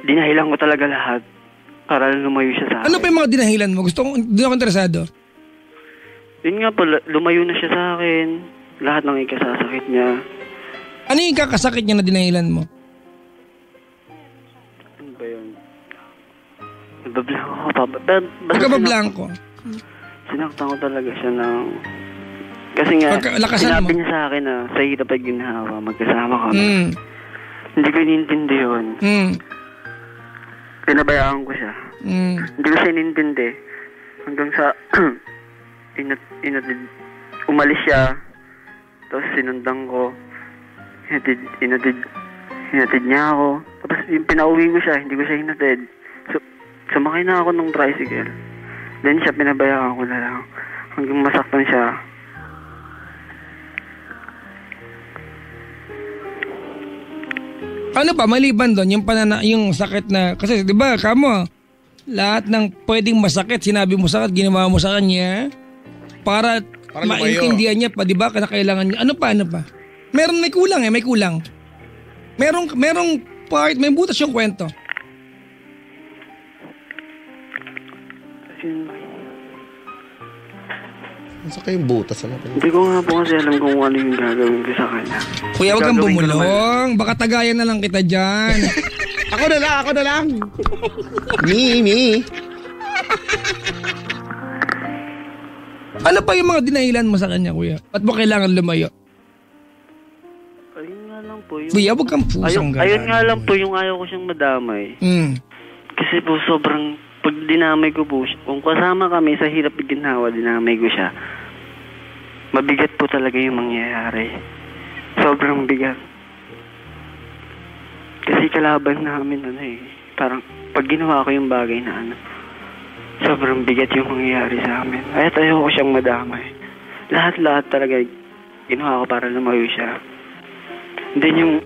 dinahilan ko talaga lahat para lumayo siya sa akin. Ano pa yung mga dinahilan mo? Doon ako interesado. Yun nga po, lumayo na siya sa akin. Lahat ng ikasasakit niya. Ano yung kakasakit niya na dinahilan mo? Ano ba yun? Nabablanko ko pa. Huwag ka ba blanco? Sinaktan ko talaga siya ng... Kasi nga, Lakasan sinabi mo. niya sa akin na sa hirap ay ginhawa, magkasama kami. Mm. Hindi ko inintindi yun. Mm. pinabayaan ko siya. Mm. Hindi ko siya inintindi. Hanggang sa, umalis siya. Tapos sinundan ko. Hinatid niya ako. Tapos yung pinauwi ko siya, hindi ko siya hinatid. So, sumakay na ako ng tricycle. Then siya, pinabayaan ko na lang. Hanggang masaktan siya. Ano pa, maliban doon, yung sakit na, kasi di ba, kamo, lahat ng pwedeng masakit, sinabi mo sakit, ginawa mo sa kanya, para maintindihan niya pa, di ba, kailangan niya, ano pa? Meron, may kulang. Merong part, may butas yung kwento. Saan kayong butas? Hindi ko nga po kasi alam kung ano yung gagawin ko sa kanya. Kuya, wag kang bumulong. Baka tagayan na lang kita dyan. Ako na lang. Me. Ano pa yung mga dinahilan mo sa kanya, kuya? Ba't mo kailangan lumayo? Ayun nga lang po. Kuya, wag kang pusang gano'n. Ayun nga lang po yung ayaw ko siyang madamay. Kasi po sobrang, pag dinamay ko po, kung kasama kami sa hirap at ginhawa, dinamay ko siya. Mabigat po talaga yung mangyayari. Sobrang bigat. Kasi kalaban namin parang pag ginawa ko yung bagay na sobrang bigat yung mangyayari sa amin. Ayaw ko siyang madamay. Lahat talaga ginawa ko para lumayo siya. And then yung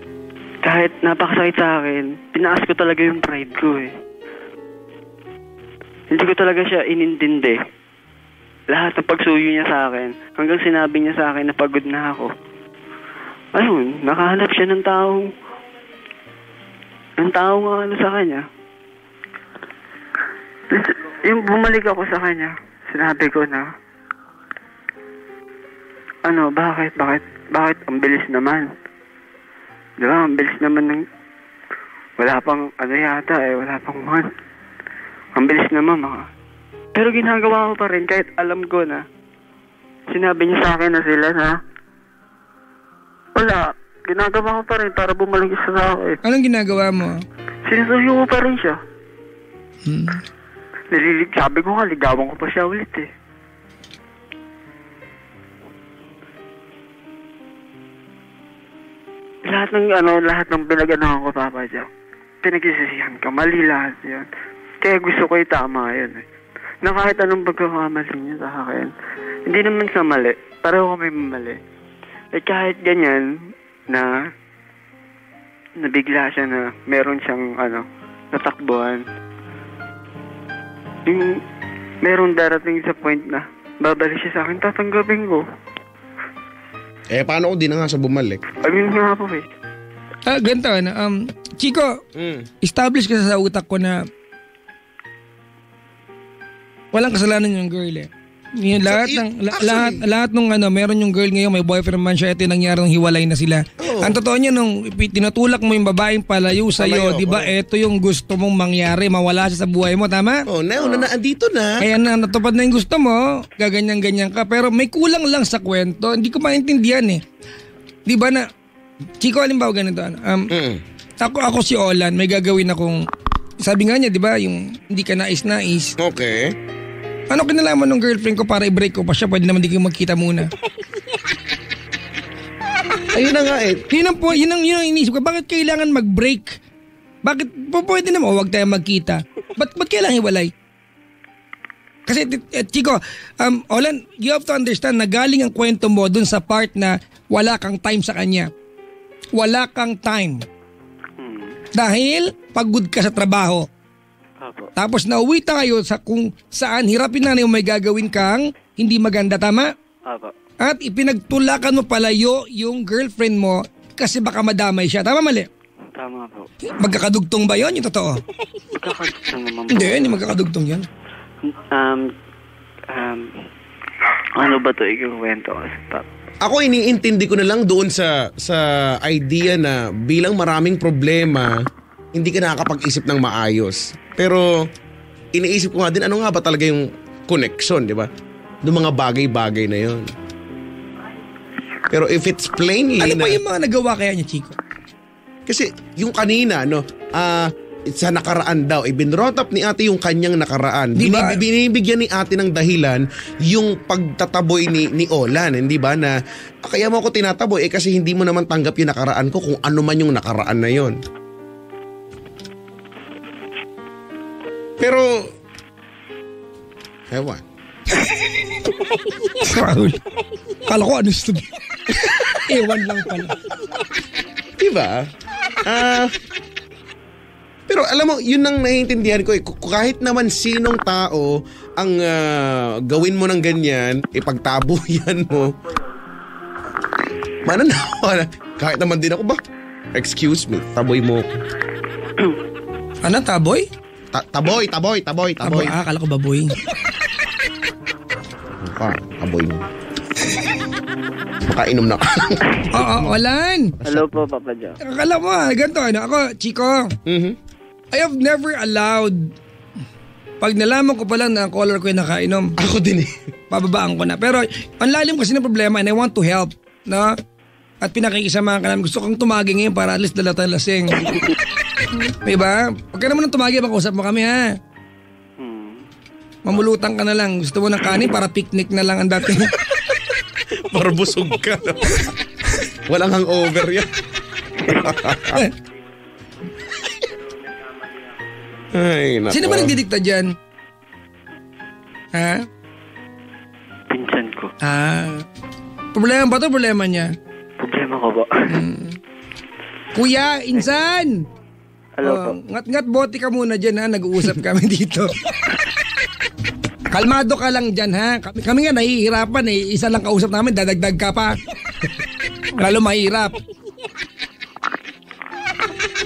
kahit napakasakit sa akin, tinaas ko talaga yung pride ko Hindi ko talaga siya inintindi. Lahat ng pagsuyo niya sa akin, hanggang sinabi niya sa akin na pagod na ako. Ayun, nakahanap siya ng taong sa kanya. Yung bumalik ako sa kanya, sinabi ko na, bakit ang bilis naman? Diba, ang bilis naman ng, wala pang, wala pang month. Ang bilis naman, Pero ginagawa ko pa rin, kahit alam ko na, sinabi niya sa akin na sila na, Wala. Ginagawa ko pa rin para bumalik siya sa akin. Anong ginagawa mo? Sinusuyo ko pa rin siya. Hmm. Sabi ko nga, ligawan ko pa siya ulit eh. Lahat ng pinaganahan ko, Papa Jack. Pinagsisisihan ka, mali lahat yan. Kaya gusto ko itama yun eh. Na kahit anong pagkakamali niya sa akin, hindi naman sa mali, pareho kami mali. Eh kahit ganyan, na nabigla siya na meron siyang natakbuhan. Yung meron darating sa point na babalik siya sa akin, tatanggapin ko. Paano kung di na nga sa bumalik? Ayun nga po eh. Ganito, Chico, establish kasi sa utak ko na walang kasalanan yung girl eh. Yung lahat nung meron yung girl ngayon, may boyfriend man siya, ito yung nangyari nung hiwalay na sila. Oh. Ang totoo niya, nung tinutulak mo yung babaeng palayo sa'yo, di ba, ito yung gusto mong mangyari, mawala siya sa buhay mo, tama? Andito na. Kaya natupad na yung gusto mo, gaganyan-ganyan ka, pero may kulang lang sa kwento, hindi ko maintindihan eh. Di ba na, Chico, halimbawa ganito, ako si Olan, may gagawin akong, sabi nga niya, di ba, yung hindi ka nais-nais. Okay. Ano kinalaman ng girlfriend ko para i-break ko pa siya? Pwede naman di kayo magkita muna. Ayun na nga eh. Yun ang iniisip ko. Bakit kailangan mag-break? Bakit? Pwede naman, huwag tayo magkita. Ba't kailangan hiwalay? Kasi, Chico, Olan, you have to understand na galing ang kwento mo dun sa part na wala kang time sa kanya. Wala kang time. Dahil pagod ka sa trabaho. Tapos nauwi tayo sa kung saan hirapin na yung may gagawin kang hindi maganda, tama? Apo. At ipinagtulakan mo palayo yung girlfriend mo kasi baka madamay siya. Tama, mali? Tama po. Magkakadugtong ba yun? Yung totoo? Magkakadugtong naman po. Hindi magkakadugtong yan. Ano ba ito ikukwento? Ako iniintindi ko na lang doon sa idea na bilang maraming problema, hindi ka nakakapag-isip ng maayos. Pero iniisip ko nga din, ano nga ba talaga yung connection, di ba? Doon mga bagay-bagay na yon. Pero if it's plainly ano pa yung mga nagawa kaya niya, Chico? Kasi yung kanina, sa nakaraan daw, binrot up ni ate yung kanyang nakaraan. Diba? Binibigyan ni ate ng dahilan yung pagtataboy ni Olan, hindi ba? Na kaya mo ako tinataboy kasi hindi mo naman tanggap yung nakaraan ko kung ano man yung nakaraan na yon. Pero, ewan. Kala ko ano sabi. Ewan lang pala. Diba? Pero alam mo, yun ang naiintindihan ko eh. Kahit naman sinong tao ang gawin mo ng ganyan, ipagtaboyan mo. Mananawa. Kahit naman din ako ba? Excuse me, taboy mo. Ano, taboy? Taboy. Akala ko baboy. Taboy mo. Makainom na ka. Oo, Olan. Hello po, Papa Jack. Akala mo, ganito, ako, Chico. I have never allowed, pag nalaman ko pa lang na ang caller ko yung nakainom. Ako din eh. Pababaan ko na. Pero, ang lalim kasi ng problema and I want to help, no? At pinakikisama ka namin. Gusto kong tumagi ngayon para at least dala tayong lasing. Diba? Pag ka naman ng tumagi, makausap mo kami, ha? Mamulutan ka na lang. Gusto mo ng kanin para picnic na lang ang dating. Para busog ka. Walang hangover yan. Ay, nako. Sino ba nagdidikta dyan? Ha? Pinsan ko. Problema ba ito? Problema niya? Problema ko ba? Kuya, insan! Hello po. Ngat-ngat bote ka muna dyan, ha? Nag-uusap kami dito. Kalmado ka lang dyan, ha? Kami nga nahihirapan eh. Isa lang kausap namin, dadagdag ka pa. Lalo mahirap.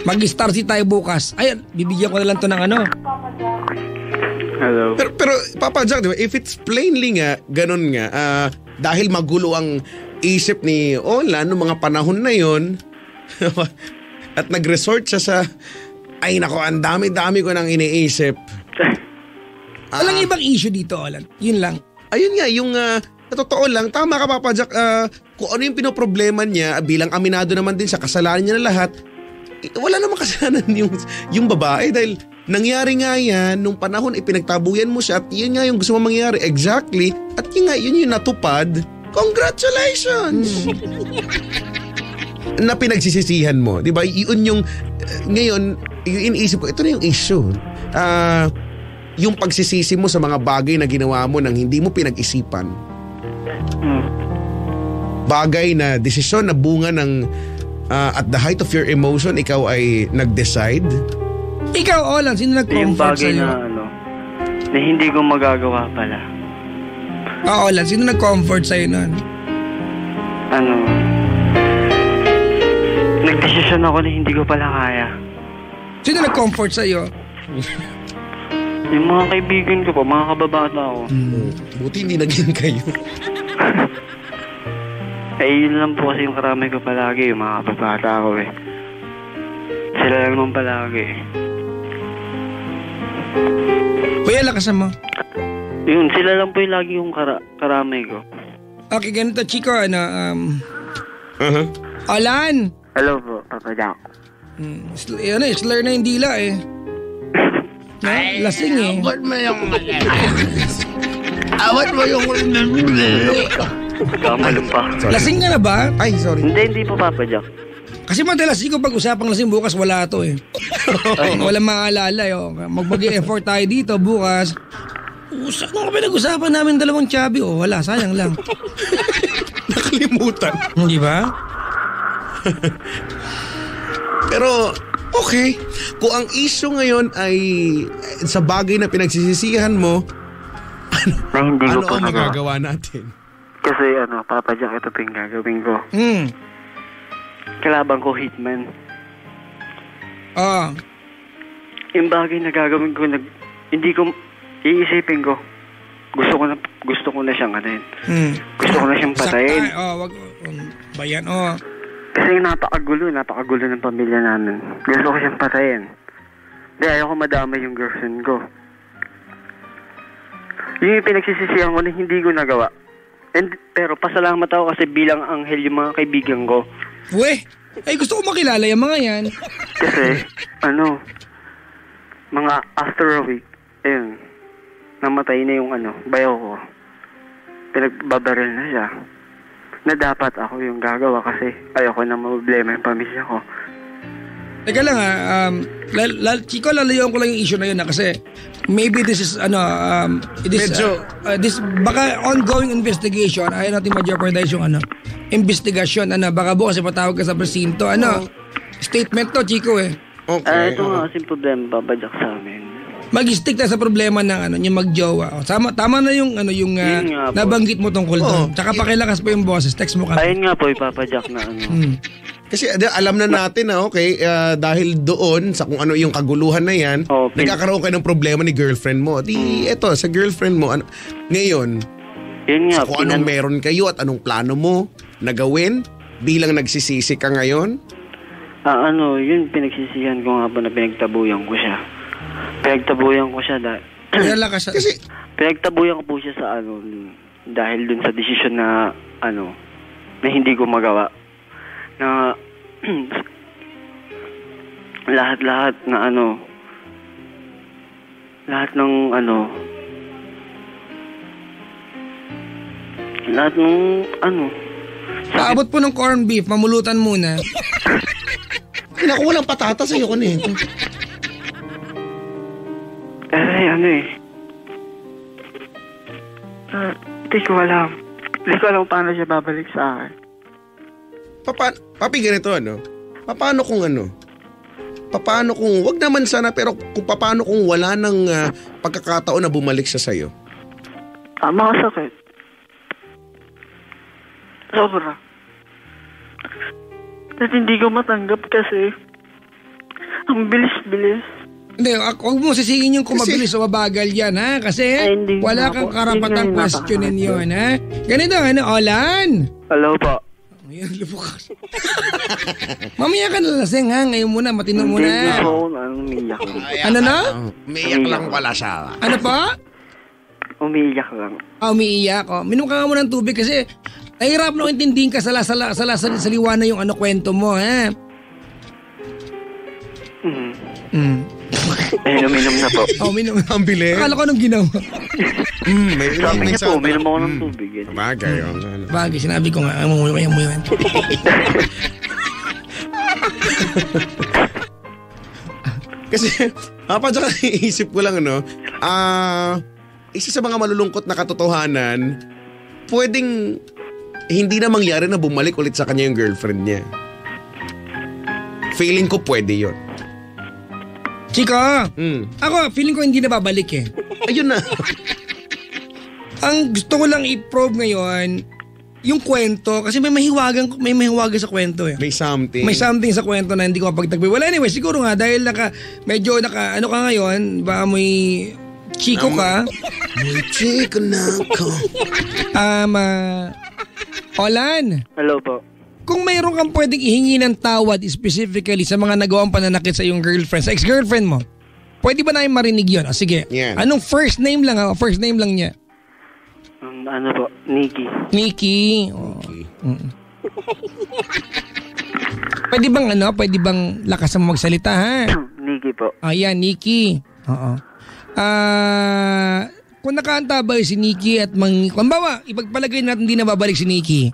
Mag-star si tayo bukas. Ay, bibigyan ko na lang to ng ano. Hello. Pero Papa Jack, diba, if it's plainly nga, ganun nga, dahil magulo ang isip ni Olan noong mga panahon na yon at nag-resort siya sa, ay nako, ang dami-dami ko nang iniisip. Walang ibang issue dito, Olan. Yun lang. Ayun nga, yung totoo lang, tama ka Papa Jack, kung ano yung pinoproblema niya, bilang aminado naman din sa kasalanan niya na lahat, wala namang kasalanan yung babae dahil nangyari nga yan nung panahon pinagtabuyan mo siya at yun nga yung gusto mo mangyari exactly at yun yung natupad. Congratulations! Na pinagsisisihan mo, di ba? Yun yung ngayon, yung iniisip ko, ito na yung issue. Yung pagsisisi mo sa mga bagay na ginawa mo nang hindi mo pinag-isipan. Bagay na desisyon na bunga ng at the height of your emotion, ikaw ay nag-decide. Ikaw, Olan, sino Yung nag-comfort bagay sa'yo? na hindi ko magagawa pala. Olan, sino nag-comfort sa'yo nun? Nagdesisyon ako na hindi ko pala kaya. Sino nag-comfort sa'yo? Yung mga kaibigan ko po, mga kababata ko. Buti hindi naging kayo. Yun lang po kasi yung karamay ko palagi, yung mga kababata ko eh. Sila lang naman palagi eh. Kuya, lakasan mo. Yun, sila lang po yung lagi yung karamay ko. Okay, ganito, Chico, Olan! Hello po, Papa Jack. Slur na yung dila eh. Lasing eh. Awat mo yung Kamalong pa. Lasing ka na ba? Ay, sorry. Hindi po, Papa Jack. Kasi madalas ko pag-usapang lasing bukas wala to eh. Walang maalala eh. Mag-effort tayo dito bukas. Ano ka pinag-usapan namin dalawang chubby? Wala, sayang lang. Nakalimutan. Hindi ba? Pero, okay. Kung ang issue ngayon ay sa bagay na pinagsisisihan mo, Na hindi ko ano po ang nagawa. magagawa natin? Kasi Papa Jack, ito po yung gagawin ko. Kalaban ko, hitman. Yung bagay na gagawin ko, hindi ko, iisipin ko. Gusto ko na siyang Gusto ko na siyang patayin. Wag bayan, Kasi napakagulo ng pamilya namin. Gusto ko siyang patayin. Hindi, ayoko madamay yung girlfriend ko. Yung pinagsisisihan ko na hindi ko nagawa. Pero pasalamat ako kasi bilang anghel yung mga kaibigan ko. Gusto ko makilala yung mga yan. Kasi, mga after a week, ayun, namatay na yung bayaw ko. Pinagbabaril na siya. Na dapat ako yung gagawa kasi ayoko na maproblema yung pamilya ko. Teka lang Chico, lalayuan ko lang yung issue na yun kasi maybe this is this baka ongoing investigation. Ayaw natin ma-jeopardize yung investigasyon. Baka bukas ipatawag ka sa presinto. Statement to, Chico eh. Okay. Ito nga kasing problema, babajak sa amin. Mag-stick na sa problema ng yung magjowa. Tama na yung Yun nga po. nabanggit mo tungkol doon. Tsaka pakilakas pa yung boses. Text mo kami. Ayun nga po, ipapajak na Kasi alam na natin na dahil doon sa kung ano yung kaguluhan na yan, nagkakaroon kayo ng problema ni girlfriend mo. Eto, sa girlfriend mo, ngayon, Yun nga, kung anong meron kayo at anong plano mo na gawin bilang nagsisisi ka ngayon? Yun, pinagsisihan ko nga po na pinagtabuyan ko siya. Pinagtabuyan ko siya Kasi pinagtabuyan ko po siya sa dahil dun sa desisyon na na hindi ko magawa. Na lahat na lahat ng paabot po ng corned beef, mamulutan muna. Naku, walang patatas sa'yo ko na eh. Hindi ko alam. Hindi ko alam paano siya babalik sa akin. Papi, ganito Paano kung Paano kung, wag naman sana, pero kung paano kung wala ng pagkakataon na bumalik siya sa'yo? Makasakit. Sobra. At hindi ko matanggap kasi ang bilis-bilis. Hindi, huwag mo sisingin yung kung mabilis o mabagal yan, ha? Kasi wala kang karapatang questionin yun, ha? Ganito, Olan? Hello po. Ayan, lubukas. Mamaya ka na lasing, ha? Ngayon muna, matino muna. Hindi po ako umiiyak. Ano na? Umiiyak lang wala siya. Ano pa? Umiiyak lang. Umiiyak. Minum ka nga muna ng tubig kasi Nahirap na intindihin ka sa liwanag yung kwento mo, ha? Uminom na po. Oh, uminom. Ang bilis. Akala ko anong ginawa. May Sabi niya po, uminom ako ng tubig. Bagay. Bagay, sinabi ko nga, umuwi yan. Kasi, padya iisip ko lang, isa sa mga malulungkot na katotohanan, pwedeng hindi na mangyari na bumalik ulit sa kanya yung girlfriend niya. Feeling ko pwede yun. Chico, ako, feeling ko hindi na babalik eh. Ayun na. Ang gusto ko lang i-probe ngayon, yung kwento, kasi may mahiwagan sa kwento eh. May something. May something sa kwento na hindi ko mapagtagpi. Well, anyway, siguro nga, dahil medyo ano ka ngayon, ba may chiko ka. May chiko na ako. Olan. Hello po. Kung mayroon kang pwedeng ihingi ng tawad specifically sa mga nagawang pananakit sa iyong girlfriend, sa ex-girlfriend mo, pwede ba namin marinig yun? Sige. Yan. Anong first name lang First name lang niya. Ano po? Nikki. Nikki. Oh. Pwede bang lakas mo magsalita, ha? Nikki po. Ayan, Nikki. Oo. Kung nakaantabay si Nikki at kumbawa, ipagpalagay natin hindi na babalik si Nikki.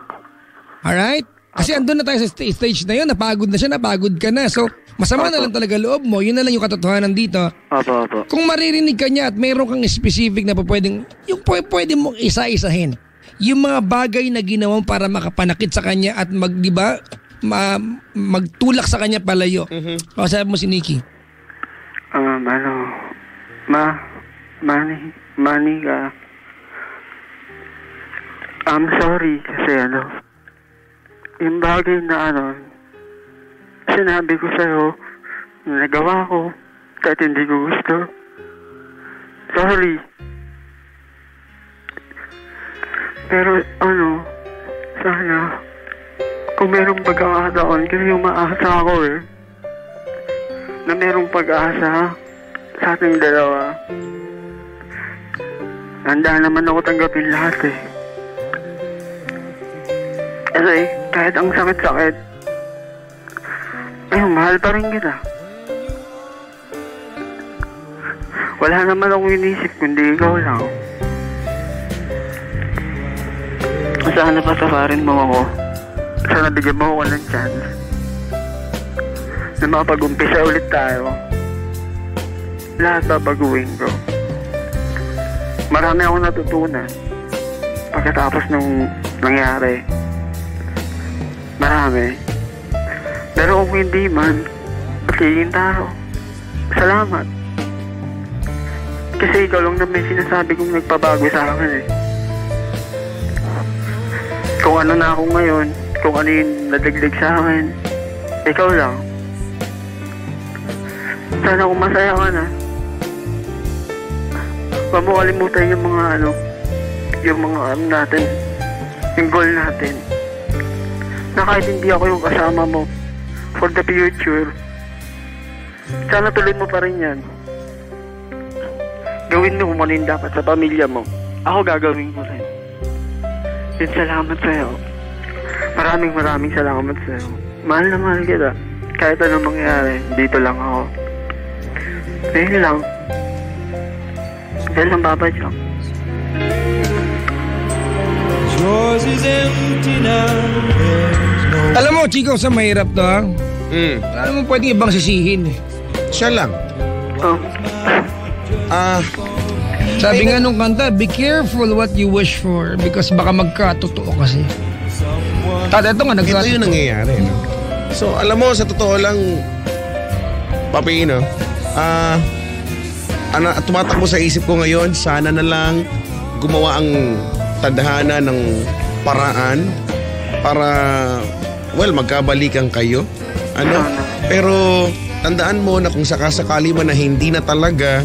Alright? Kasi andun na tayo sa stage na yun, napagod na siya, napagod ka na. So, masama na lang talaga loob mo. Yun na lang yung katotohanan dito. Opo. Kung maririnig ka niya at mayroon kang specific na pwede mong isa-isahin. Yung mga bagay na ginawang para makapanakit sa kanya at magtulak sa kanya palayo. O, sabi mo si Nikki. Manny ka. I'm sorry kasi yung bagay na sinabi ko sa'yo, nagawa ko, kahit hindi ko gusto. Sorry. Pero sana, kung merong pag-aakataon, kasi umaasa ako na merong pag-asa sa ating dalawa. Handa naman ako tanggapin lahat Kasi kahit ang sakit-sakit, mahal pa rin kita. Wala naman akong inisip kundi ikaw lang. Sana patawarin mo ako. Sana bigyan mo ako ng chance na makapag-umpisa ulit tayo. Lahat babaguhin ko. Marami akong natutunan pagkatapos nung nangyari. Marami. Pero kung hindi man, pagiging tao. Salamat. Kasi ikaw lang na may sinasabi kong nagpabago sa akin Kung ano na ako ngayon, kung ano yung nadagdag sa akin, ikaw lang. Sana kung masaya ka na, huwag mo kalimutan yung mga natin, yung goal natin. Na kahit hindi ako yung kasama mo for the future, sana tuloy mo pa rin yan. Gawin mo kung ano yung dapat sa pamilya mo. Ako gagawin ko rin. Din salamat sa'yo. Maraming salamat sa'yo. Mahal na mahal kita. Kahit anong mangyari, dito lang ako. Dahil lang. Dahil lang, Papa Jack. Alam mo, Chico, sa mahirap to, ha? Alam mo, pwedeng ibang sisihin. Siya lang. Sabi nga nung kanta, be careful what you wish for because baka magkatotoo kasi. Ito nga, Ito yung nangyayari, So, alam mo, sa totoo lang, Papi, tumatakbo sa isip ko ngayon, sana na lang gumawa ang tadhana ng paraan para, magkabalikan kayo. Pero, tandaan mo na kung sakasakali man na hindi na talaga,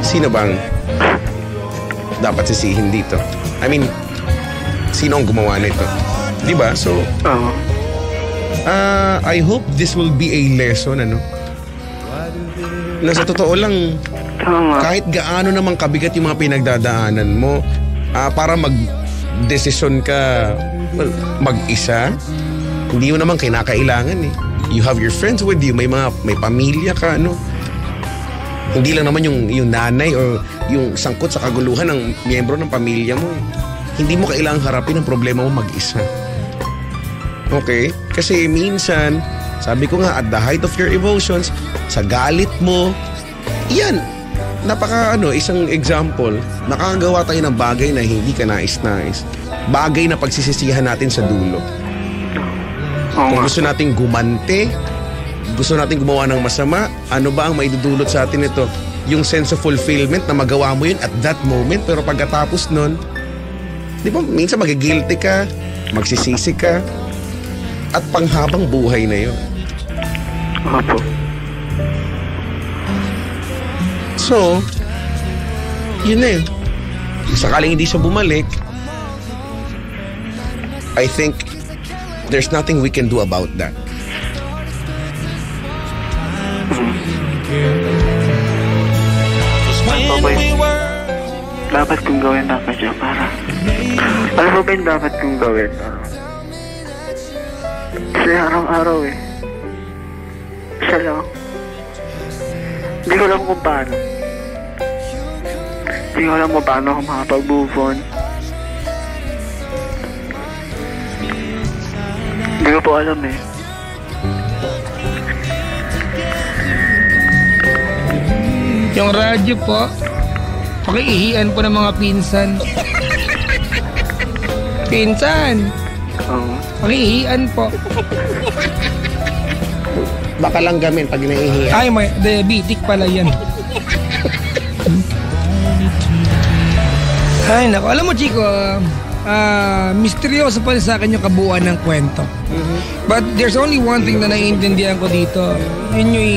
sino bang dapat sisihin dito? I mean, sino ang gumawa nito? Diba? So, I hope this will be a lesson, na sa totoo lang, kahit gaano namang kabigat yung mga pinagdadaanan mo, para mag-desisyon ka mag-isa. Hindi mo naman kinakailangan eh. You have your friends with you, may pamilya ka, ano. Hindi lang naman yung nanay o yung sangkot sa kaguluhan ng miyembro ng pamilya mo. Hindi mo kailangang harapin ang problema mo mag-isa. Okay? Kasi minsan, sabi ko nga, at the height of your emotions, sa galit mo, yan, isang example, nakakagawa tayo ng bagay na hindi ka nais-nais. Bagay na pagsisisihan natin sa dulo. Kung gusto nating gumante, gusto nating gumawa ng masama, ano ba ang maidudulot sa atin ito? Yung sense of fulfillment na magawa mo yun at that moment, pero pagkatapos nun, di ba, minsan magigilty ka, magsisisi ka, at panghabang buhay na yun. Opo. So, yun eh. Sakaling hindi siya bumalik, I think there's nothing we can do about that. Dapat kong gawin dapat siya para... Ano ba yung dapat kong gawin? Kasi araw-araw eh. Siya lang. Hindi ko alam kung paano. Hindi ko alam kung paano ako makapag-move on. Hindi ko po alam eh. Yung radyo po, pakiihian po ng mga pinsan. Pinsan! Oo. Pakiihian po. Baka lang gamin pag naihiya. Ay, may diabetic pala yan. Ay, naku. Alam mo, Chico, misteryoso pa rin sa akin yung kabuuan ng kwento. But there's only one thing na naiintindihan ko dito. Yun yung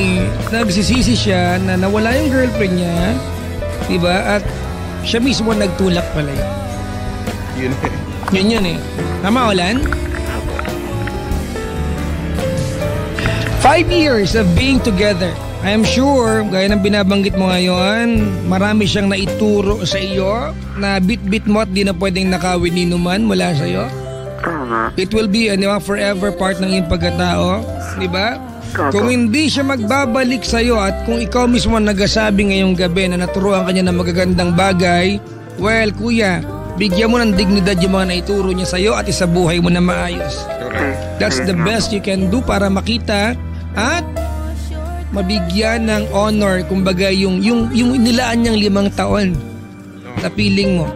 nagsisisi siya na nawala yung girlfriend niya. Diba? At siya mismo nagtulak pala yun. Yun eh. Tama, Olan? 5 years of being together. I am sure, gaya ng binabanggit mo ngayon, marami siyang naituro sa iyo na bit-bit mo at di na pwedeng nakawin ni numan mula sa iyo. It will be forever part ng iyong pagkatao, di ba? Kung hindi siya magbabalik sa iyo at kung ikaw mismo nagasabi ngayong gabi na naturuan kanya ng magagandang bagay, well, kuya, bigyan mo ng dignidad yung mga naituro niya sa iyo at isabuhay mo na maayos. That's the best you can do para makita at mabigyan ng honor, kumbaga yung nilaan niyang 5 taon na piling mo.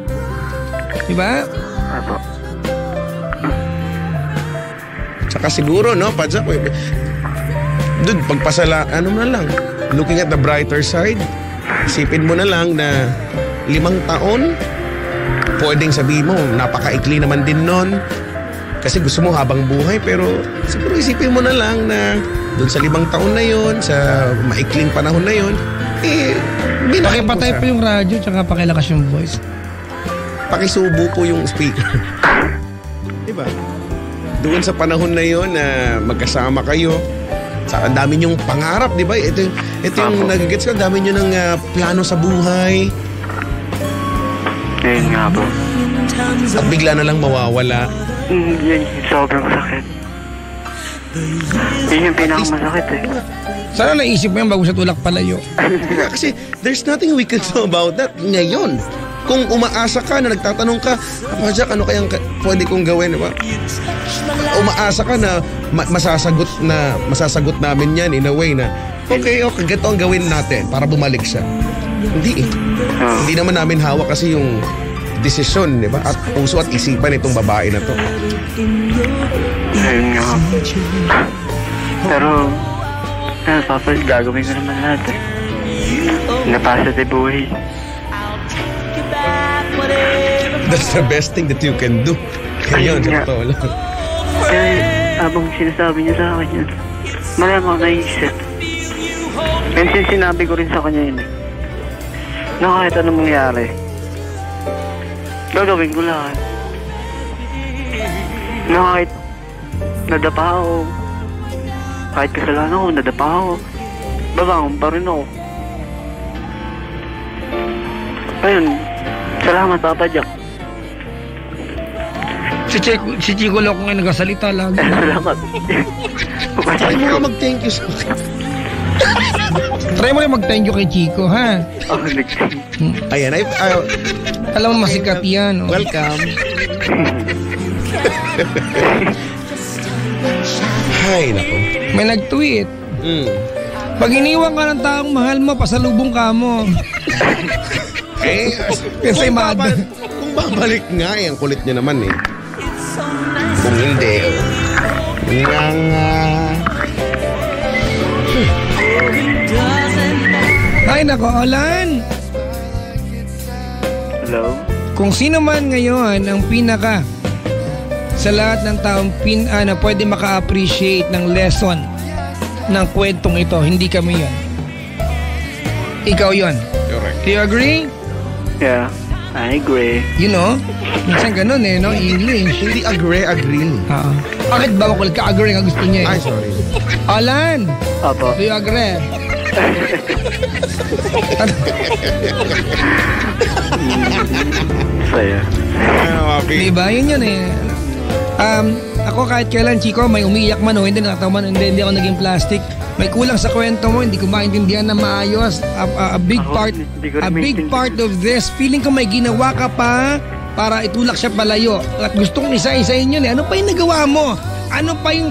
Diba? Tsaka siguro, no, Padjak, dude, ano na lang, looking at the brighter side, isipin mo na lang na 5 taon, pwedeng sabihin mo, napakaikli naman din nun. Kasi gusto mo habang buhay, pero siguro isipin mo na lang na doon sa 5 taon na yon, sa maikling panahon na yon, pakipatay po yung radyo, tsaka pakilakas yung voice. Pakisubo po yung speaker. Diba? Doon sa panahon na yon na magkasama kayo, ang dami niyong pangarap, di ba? Ito yung nagigets ko, ang dami niyo ng plano sa buhay. Ayun nga po. At bigla na lang mawawala. Yun, sobrang sakit. Yun yung pinakamasakit eh. Sana naisip mo yan bago sa tulak palayo. Kasi there's nothing we can do about that ngayon. Kung umaasa ka na nagtatanong ka, Padjak, ano kayang pwede kong gawin? Diba? Umaasa ka na masasagot namin yan in a way na okay, ganito ang gawin natin para bumalik siya. Hindi eh. Hindi naman namin hawak kasi yung desisyon, di ba? At puso at isipan itong babae na to. Ayun nga. Pero, Papa, gagawin ko naman lahat eh. Na-positive buhay. That's the best thing that you can do. Ngayon, sa totoo lang. Kaya, habang sinasabi niya sa akin yun, marami ako naisip. Kasi sinabi ko rin sa kanya yun eh. Na kahit anong mangyari, gagawin ko lahat. Na kahit nadapa ako, kahit kasalanan ko, nadapa ako, babangon pa rin ako. Ayun, salamat Papa Jack. Si Chico Loco ngayon nagsasalita lagi. Salamat. Try mo nga mag-thank you sa akin. Try mo rin mag-thank you kay Chico, ha? Oh, nag-thank. Ayan, Alam mo, masikat yan. Oh. welcome. Hay, nako. May nag-tweet. Pag iniwan ka ng taong mahal mo, pasalubong ka mo. Kasi kung babalik nga, ang kulit niya naman eh. Kung hindi, Ay, nako, Olan. Hello? Kung sino man ngayon ang pinaka sa lahat ng taong na pwede maka-appreciate ng lesson ng kwentong ito, hindi kami yun. Ikaw yun. correct. Do you agree? Yeah, I agree. You know? Minsan ganun eh, no? English. Hindi agree. Oo. Bakit ba ako ka-agree nga gusto niya eh? Ay, sorry. Alan, Opo. do you agree? Saya. Diba? Yun eh. Ako kahit kailan, Chico, may umiiyak man o hindi nakatawa man, hindi ako naging plastic. May kulang sa kwento mo, hindi ko maintindihan na maayos. A big part of this, feeling ko may ginawa ka pa para itulak siya palayo. At gusto kong isa-isahin yun eh. Ano pa yung nagawa mo? Ano pa yung,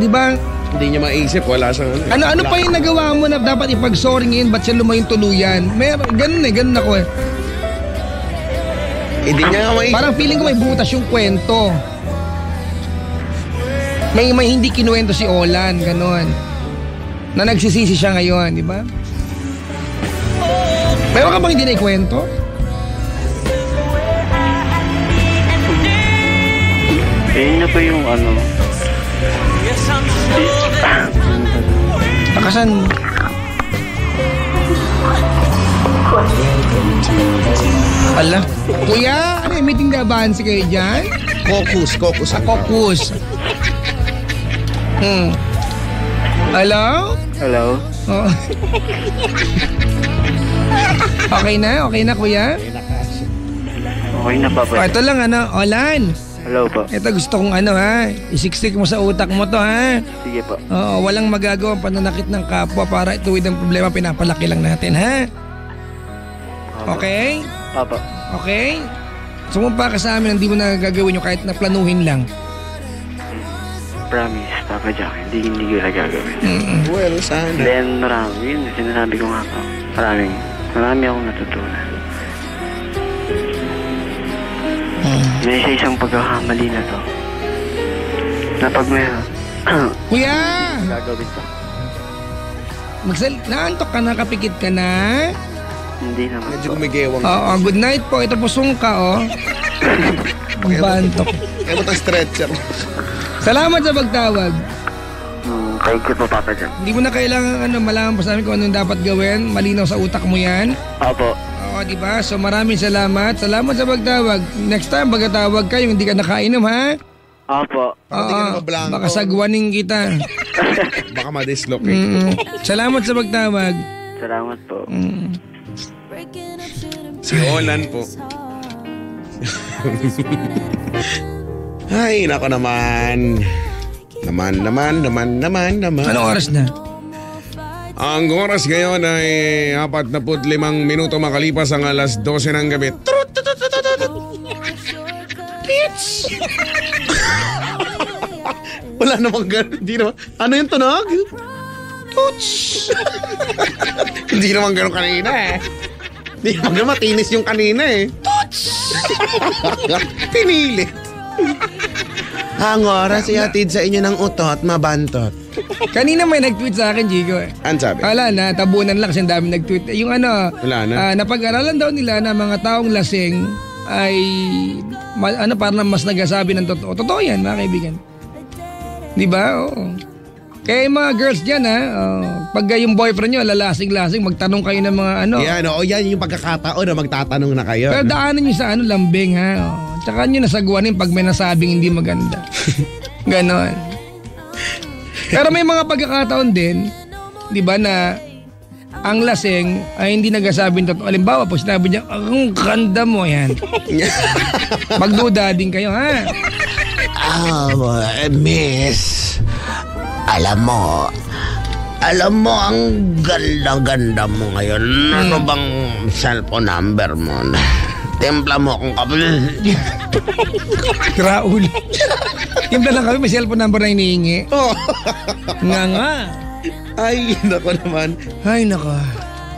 di ba? Hindi niya maisip, wala siyang Ano pa yung nagawa mo na dapat ipag-sorry ngayon, ba't siya lumayong tuluyan? Ganun ako eh. Hindi niya nga maisip. Parang feeling ko may butas yung kwento. May hindi kinuwento si Olan, gano'n. Na nagsisisi siya ngayon, di ba? Meron ka bang hindi na ikwento? Yun na pa yung ano. Takasan mo. Ala, kuya, ano yung meeting na advance kayo dyan? Caucus. Caucus. Hello? Hello? Oh. Okay na kuya? Okay na pa ba? Ito lang Olan. Hello po. Ito gusto kong isiksik mo sa utak mo to ha. Sige po. Oo, walang magagawa ang pananakit ng kapwa para ituwid ang problema, pinapalaki lang natin ha. Okay? Papa. Okay? Sumumpa ka sa amin, hindi mo na gagawin yun kahit na planuhin lang. Promise, Papa Jack, hindi ko na gagawin. Well, sana. Then marami, yun, sinasabi ko nga po. Marami akong natutunan. May isang pagkakamali na to. Na pag meron, Kuya! gagawin to. Naantok ka na, kapikit ka na? Hindi naman Medyo po. gumigewang. Oo, good night po. Ito pusong ka, Ang bantok. Kaya mo stretcher. Salamat sa pagtawag. Thank you po, Papa Jack. Hindi mo na kailangan malaman pa sa amin kung anong dapat gawin. Malinaw sa utak mo yan. Opo. Oo, diba? So maraming salamat. Salamat sa pagtawag. Next time, pagkatawag ka, yung hindi ka nakainom, ha? Opo. Hindi ka na mablanko. Baka sagwaning kita. Baka ma-dislocate. Salamat sa pagtawag. Salamat po. Si Olan po. Ay, nako naman. Naman. Anong oras na? Ang oras ngayon ay 45 minuto makalipas ang alas 12 ng gabi. Wala namang gano'n. Hindi naman. Ano yung tunog? Toots. Hindi naman gano'n kanina eh. Hindi naman gano'n matinis yung kanina eh. Toots. Pinilit. Ang oras ihatid sa inyo ng utot, mabantot. Kanina may nag-tweet sa akin, Jigo. Ano sabi? Wala na, tabunan lang kasi ang dami nag-tweet. Yung Wala na. napag-aralan daw nila na mga taong lasing ay parang mas nagsasabi ng totoo. Totoo yan, mga kaibigan. Di ba? Oo. Kaya yung mga girls dyan, pag yung boyfriend nyo, lalasing-lasing, magtanong kayo ng mga Yan, yan yung pagkakataon na magtatanong na kayo. Pero daanan nyo sa lambing, ha? Tsaka nyo nasagwanin pag may nasabing hindi maganda. Ganon. Pero may mga pagkakataon din, di ba, na ang lasing ay hindi nagsasabing totoo. Halimbawa, pag sinabi niya, ang ganda mo yan. Magduda din kayo, ha? Miss, alam mo, ang ganda-ganda mo ngayon. Ano bang cellphone number mo? Timpla mo akong kape. Raul. Timpla lang kami, may cellphone number na hinihingi. Nga. Ay, nako naman. Ay, nako.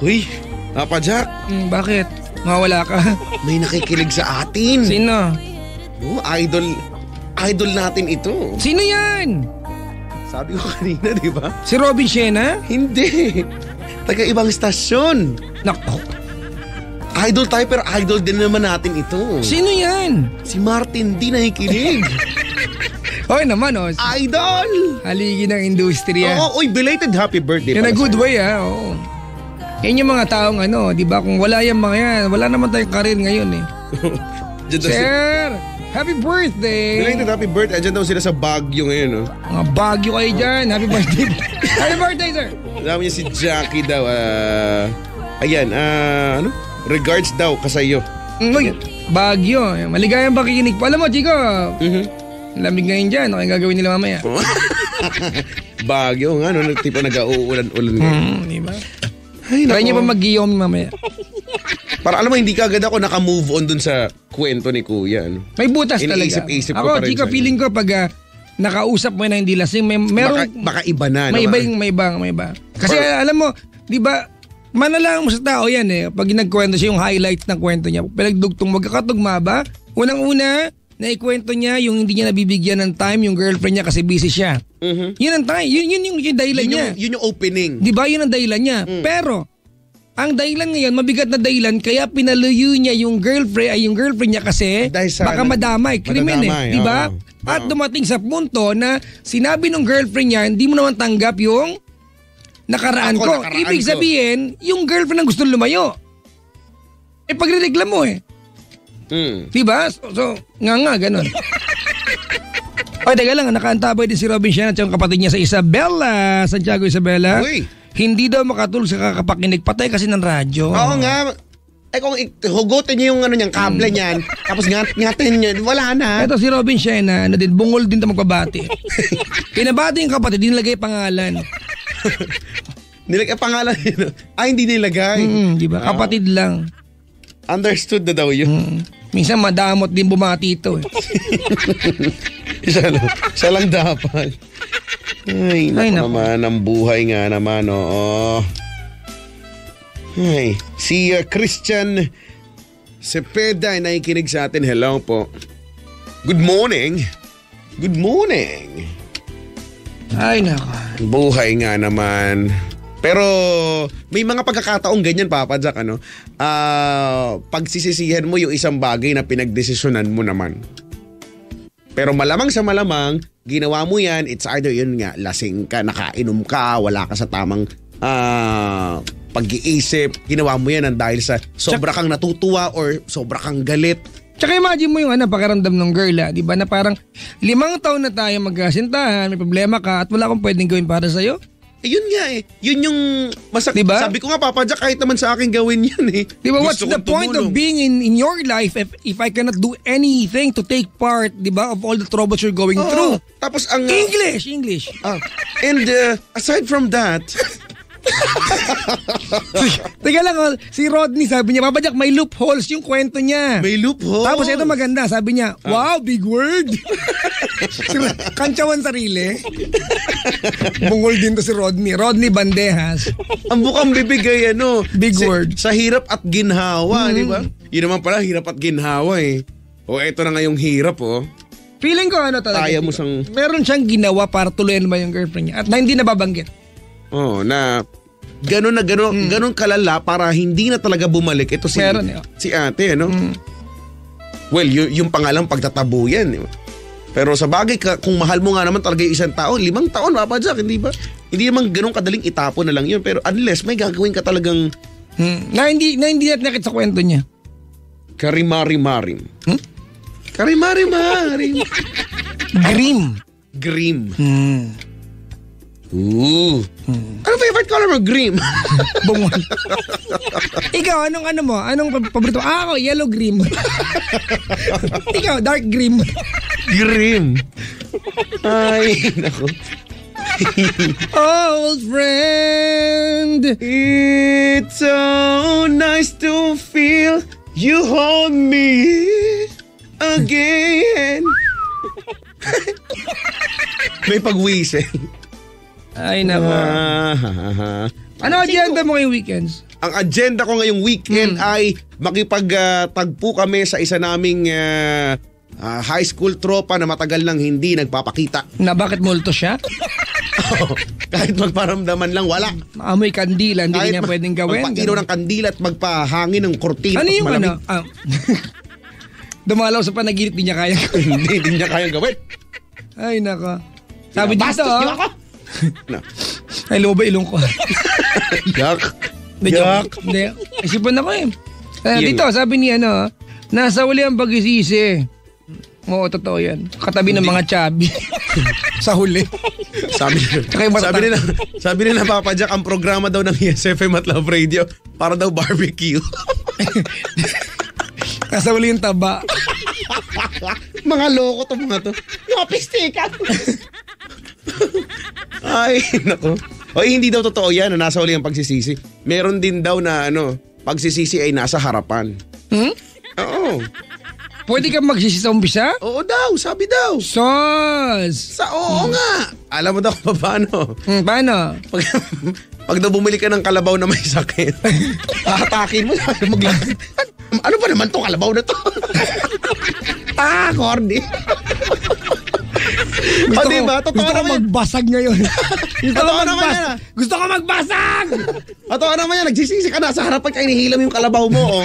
Uy, Papa Jack. Bakit? Mawala ka? May nakikinig sa atin. Sino? Oh, idol natin ito. Sino yan? Sabi ko kanina, di ba? Si Robin Siena? Hindi. Taga ibang stasyon. Nako. Idol tayo pero idol din naman natin ito. Sino yan? Si Martin D nakikinig. Hoy naman, Idol! haligi ng industriya. Oo, belated happy birthday. In a pala good sa'yo. way, ha? Oo. Yan yung mga taong di ba? Kung wala yung mga yan, wala naman tayong karir ngayon, eh. Diyan daw Sir, happy birthday! belated happy birthday. Diyan daw sila sa Baguio ngayon, no? Mga Baguio kayo dyan. Happy birthday. Happy birthday, sir! Alam niya si Jackie daw. Ayan, ano? Regards daw kasayo. Uy, Baguio. Maligayang pakikinig po. Alam mo, Chico, lamig ngayon dyan. Ano kayong gagawin nila mamaya? Baguio nga, no? Tipo nag-uulan-ulan. Di ba? Ay, Try niyo nako. pa mag-Guillaume mamaya. Para alam mo, hindi ka agad ako naka-move on dun sa kwento ni Kuya. Ano? May butas talaga. Iniisip-isip ko Ako, pa rin Chico, sa'yo. feeling ko pag nakausap mo na hindi lasing, meron, Baka iba na. may no? iba. Kasi alam mo, di ba, manalang mo sa tao yan eh. Pag nagkwento siya yung highlights ng kwento niya, pinagdugtong magkakatugma ba? Unang-una, naikwento niya yung hindi niya nabibigyan ng time yung girlfriend niya kasi busy siya. Yun ang time. Yun yung dahilan niya. Yun yung opening. Di ba yun ang dahilan niya? Pero, ang dahilan ngayon, mabigat na dahilan, kaya pinaluyo niya yung girlfriend niya kasi Dahil sa baka madamay. Krimen madadamay, di ba? oo. At dumating sa punto na sinabi ng girlfriend niya, hindi mo naman tanggap yung nakaraan ko. Ibig sabihin, yung girlfriend ang gusto lumayo. Pagre-reglam mo eh. Di ba? So nga, ganun. Oy, teka lang, nakaantabay din si Robin Siena at yung kapatid niya sa Isabela, Santiago Isabela. Uy. Hindi daw makatulog sa kakapakinig, patay kasi ng radyo. Oo nga. Kung hugutin niyo yung niyang kable niyan, tapos ngatin niyo, wala na. Ito si Robin Siena, bungol din ito magpabati. Pinabati yung kapatid, di nilagay pangalan. Nilagay pangalan yun. Hindi nilagay. Di ba? Kapatid lang. Understood na daw yun. Minsan madamot din bumati ito. Siya lang dapat. Ay, naku naman, ang buhay nga naman, oo. Ay, si Christian Cepeda ay nakikinig sa atin. Hello po. Good morning. Good morning. Ay, nako. Buhay nga naman. Pero may mga pagkakataong ganyan, Papa Jack, ano? Pagsisisihan mo yung isang bagay na pinagdesisyonan mo naman. Pero malamang sa malamang, ginawa mo yan, it's either yun nga, lasing ka, nakainom ka, wala ka sa tamang pag-iisip. Ginawa mo yan dahil sa sobra kang natutuwa or sobra kang galit. Tsaka imagine mo yung pakiramdam ng girl, di ba? Na parang 5 taon na tayo magkasintahan, may problema ka at wala akong pwedeng gawin para sa'yo. Yun nga eh. Yun yung Diba? Sabi ko nga, Papa Jack, kahit naman sa akin gawin yan eh. Di ba, what's Gusto the kong point tumulong. of being in your life if I cannot do anything to take part, di ba, of all the troubles you're going Oo. through? Tapos ang... English! And aside from that... Teka lang, si Rodney sabi niya, Papa Jack, may loopholes yung kwento niya. May loophole. Tapos ito maganda, sabi niya, wow, big word. Kantsawan sarili. Bungol din to si Rodney. Rodney Bandejas. Ang bukang bibigay Big word. Sa hirap at ginhawa, di ba? Yun naman pala, hirap at ginhawa eh. O eto na nga yung hirap Feeling ko talaga. Kaya mo siyang... Meron siyang ginawa para tuloyan ba yung girlfriend niya at na hindi nababanggit. Na ganun kalala para hindi na talaga bumalik. Ito si ate, Well, yung pangalang pagtatabo yan. Pero sa bagay, kung mahal mo nga naman talaga yung isang tao, 5 taon, Papa Jack, hindi ba? Hindi naman ganun kadaling itapon na lang yun. Pero unless may gagawin ka talagang... Na hindi natin nakita sa kwento niya. Karimari-marim. Karimari-marim. Grim. Ooh. Ano favorite What color mo? Green. Bungon. Ikaw, anong ano mo? Anong paborito mo? Ako, yellow green. Ikaw, dark green. Green. Ay, naku. Old friend. It's so nice to feel you hold me again. May pag-whistle. Ay, naku. Ano agenda mo ngayong weekends? Ang agenda ko ngayong weekend ay makipagtagpo kami sa isa naming high school tropa na matagal nang hindi nagpapakita. Na bakit multo siya? Kahit magparamdaman lang, wala. Amoy kandila, hindi niya pwedeng gawin. Magpailaw ng kandila at magpahangin ng kortina. Ano yung ano? Dumalaw sa panaginip, di niya kaya gawin. Hindi niya kaya gawin. Ay, nako. Sabi dito, Bastos, di ba ako? No. Ay, loba ilong ko. Yak. Yak. Hindi. Isipan ako eh. Dito, sabi ni nasa uli ang pag-isisi. Oo, totoo yan. Katabi ng mga chubby. Sa huli. Sabi nila Papa Jack, ang programa daw ng ESFM at Love Radio para daw barbecue. Nasa uli yung taba. Mga loko to mga to. Mga pistikan. Ay, nako. Oy, hindi daw totoo yan na nasa uli ang pagsisisi. Meron din daw na pagsisisi ay nasa harapan. Oo. Pwede kang magsisi sa umpisa? Oo daw, sabi daw. Sos! Oo nga. Alam mo daw kung paano. Paano? Pag daw bumili ka ng kalabaw na may sakit, hatakin mo. Ano ba naman to kalabaw na to? Corny. Diba? Gusto ko magbasag ngayon. Gusto ko magbasag! Totoo naman yan. Nagsisisi ka na sa harapan ka, inihilam yung kalabaw mo.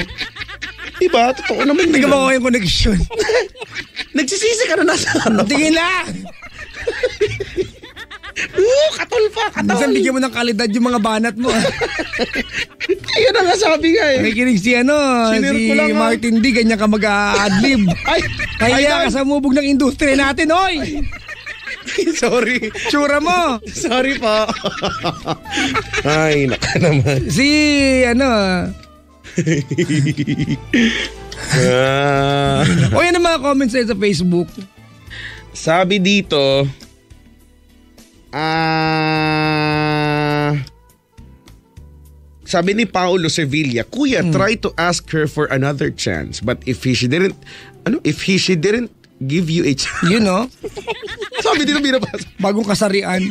Diba? Totoo naman. Hindi ka ba yung connection? Nagsisisi ka na nasa harapan. Tingin lang! Katol pa, katol. Minsan bigyan mo ng kalidad yung mga banat mo. Ayun ang sabi nga eh. Nakikinig si Martin D, ganyan ka mag-a-adlib. Kaya ka sa mubog ng industriya natin, oy! Sorry. Tsura mo. Sorry po. Ay, naka naman. O yan ang mga comments sa Facebook. Sabi dito, sabi ni Paulo Sevilla, Kuya, try to ask her for another chance. But if she didn't give you a chance. You know? Sabi dito binabasa. Bagong kasarian.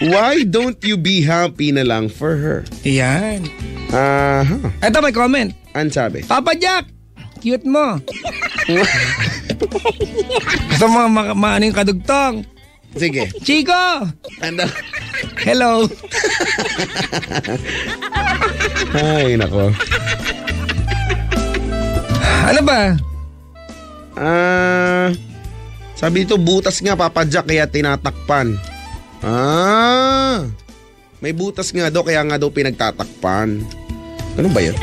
Why don't you be happy na lang for her? Yan. Uh-huh. Ito may comment. Ano sabi? Papa Jack, cute mo. Gusto mo maano yung kadugtong? Sige. Chico! Ano? Hello. Ay, nako. Ano ba? Sabi dito, butas nga Papa Jack kaya tinatakpan. May butas nga daw kaya nga daw pinagtatakpan. Ano ba yun?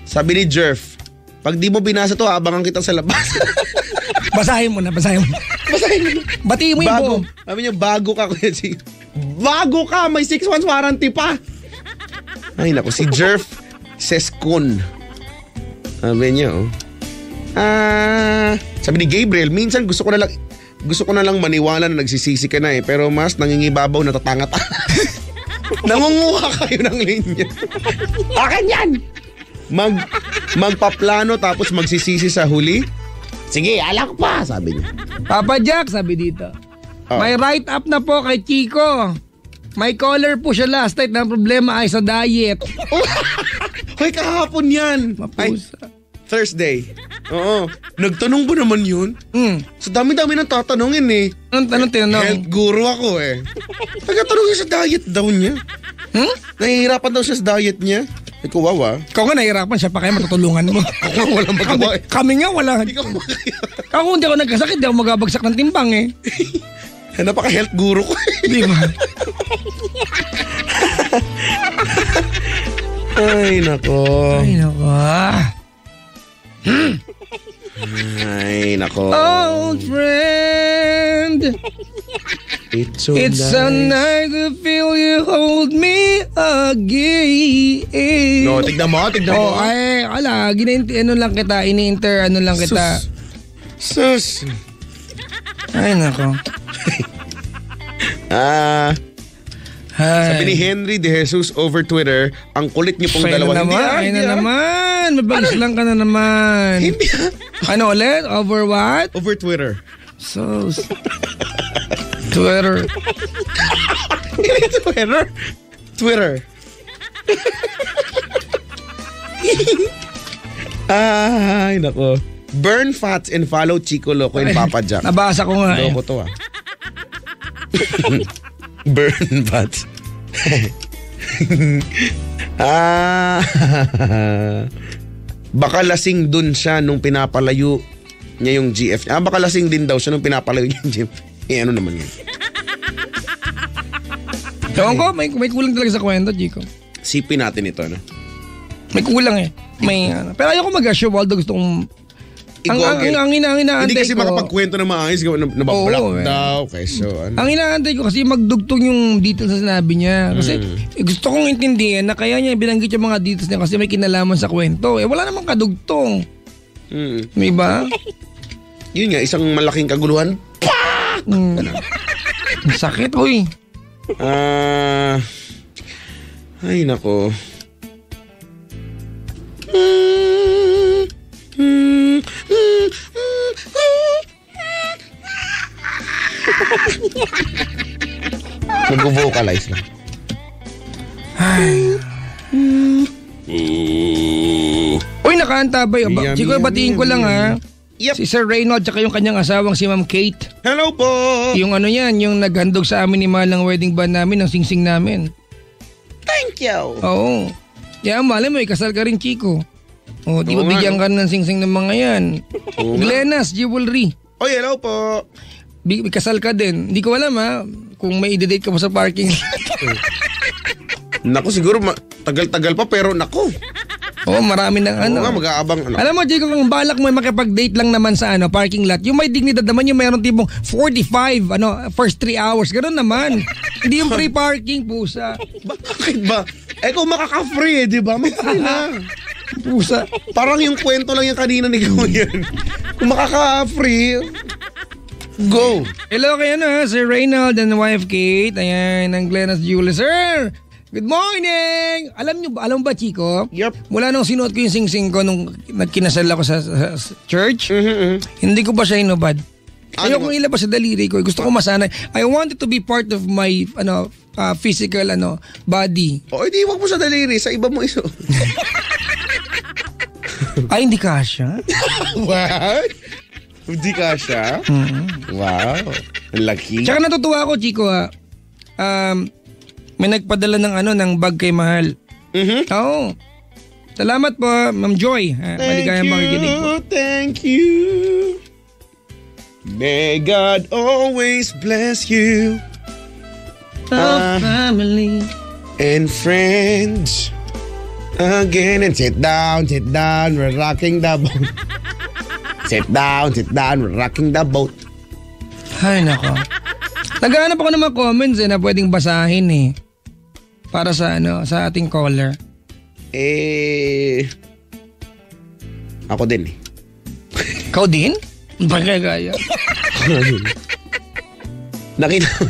Sabi ni Jerf, pag di mo binasa to, abangan kita sa labas. Basahin mo na. Batiin mo yung buo. Sabi niya, bago ka. Bago ka, may 6 months warranty pa. Ay naku, si Jerf Seskun. Sabi niya, sabi ni Gabriel, minsan gusto ko na lang maniwala na nagsisisi ka na pero mas nangingibabaw na tatanga-tanga. Nangunguha kayo ng linya. Akin yan! Magpaplano tapos magsisisi sa huli? Sige, alak pa, sabi niya. Papa Jack, sabi dito. May write-up na po kay Chico. May caller po siya last night na problema ay sa diet. Hoy, kahapon yan. Mapusa. Thursday. Oo. Nagtanong ba naman yun? So dami-dami nang tatanungin eh. Anong tinanong? Health guru ako eh. Nagtatanongin sa diet daw niya. Nahihirapan daw siya sa diet niya. Kuwawa. Ikaw nga nahihirapan siya pa kaya matutulungan mo. Ako nga walang magawa eh. Kami nga wala. Ikaw Ako hindi ako nagkasakit, hindi ako magabagsak ng timbang eh. Napaka-health guru ko. Di ba? Ay, nako. Ay, nako. Old friend. It's so so nice to feel you hold me again. No, tignan mo. Oh, ay, ano lang kita, ano lang kita. Sus. Ay, nako. Sabi ni Henry De Jesus over Twitter, ang kulit niyo pong dalawa. Ayun na naman. Mabagis lang ka na naman. Hindi Ano ulit? Over what? Over Twitter. So, Twitter. Twitter. Ay, nako. Burn fats and follow Chico Loco and Papa Jack. Nabasa ko nga. Loko to Burn fats. Baka lasing dun siya nung pinapalayo niya yung GF. Baka lasing din daw siya nung pinapalayo niya yung GF. Ano naman yun? Ewan ko, may kulang talaga sa kwento, Chico. Sipin natin ito, no? May kulang pero ayoko mag-assume, although gusto kong... Ang inaantay ko... Hindi kasi makapagkwento ng maayos, nabablock daw. Okay, so ano? Ang inaantay ko kasi magdugtong yung details na sinabi niya. Kasi gusto kong intindihan na kaya niya binanggit yung mga details niya kasi may kinalaman sa kwento. Wala namang kadugtong. May ba? Yun nga, isang malaking kaguluhan. Sakit, uy. Ay, nako. Nag-vocalize na. Uy, nakaantabay. Chico, batiin ko lang ha. Yep. Si Sir Reynold tsaka yung kanyang asawang si Ma'am Kate. Hello po! Yung ano yan, yung naghandog sa amin ni Mahal ng wedding band namin, ng singsing namin. Thank you! Oo. Yan, malay mo, ikasal ka rin, Chico. Di ba bigyan ka ng singsing ng mga yan? Glenas Jewelry. Oy, hello po! Ikasal ka din. Hindi ko alam ha, kung may i-date ka mo sa parking. Naku, siguro tagal-tagal pa pero naku. Marami ng ano. Oo nga, mag-aabang ano. Alam mo, Chico, kung balak mo makipag-date lang naman sa parking lot, yung may dignidad naman yung mayroong tipong 45, first 3 hours. Ganoon naman. Hindi yung free parking, pusa. Bakit ba? Kung makaka-free di ba? Mag-free na. Pusa. Parang yung kwento lang yung kanina ni Kuyan. Kung makaka-free, go. Hello kayo Sir Reynold and wife Kate. Ayan, ng Glenas Jewelry. Sir, good morning! Alam mo ba, Chico? Yep. Mula nung sinuot ko yung singsing ko nung nagkinasal ako sa church, hindi ko pa siya inubad. Ayoko ilabas sa daliri ko. Gusto ko masanay. I wanted to be part of my physical body. Hindi, wag mo sa daliri. Sa iba mo iso. Ay, hindi kasha? What? Hindi kasha? Wow. Ang laki. Tsaka natutuwa ako, Chico may nagpadala ng bag kay Mahal. Oo. Salamat po, Ma'am Joy. Maligayang makikinig po. Thank you. May God always bless you. Family. And friends. Again and sit down, we're rocking the boat. Sit down, we're rocking the boat. Ay, nako. Naghahanap ako ng mga comments na pwedeng basahin para sa sa ating caller. Ako din Ikaw din? Bagay-gaya. Nakita mo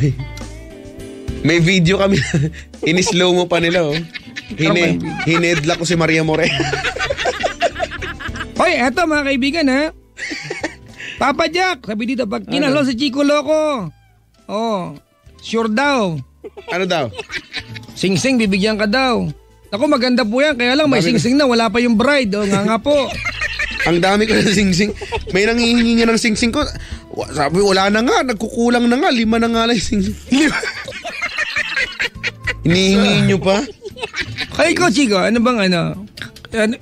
may video kami. In-slow mo pa nila Hinedla ko si Maria More. Hoy, eto mga kaibigan Papa Jack, sabi dito, pag kinalo si Chico Loco, sure daw. Ano daw? Sing-sing, bibigyan ka daw. Ako, maganda po yan, kaya lang may sing-sing na, wala pa yung bride. Nga po. Ang dami ko na sing-sing. May nangihingi niya ng sing-sing ko. Sabi, wala na nga, nagkukulang na nga, 5 na nga lang sing-sing. Hinihingi niyo pa? Kaya ikaw, Chico, ano bang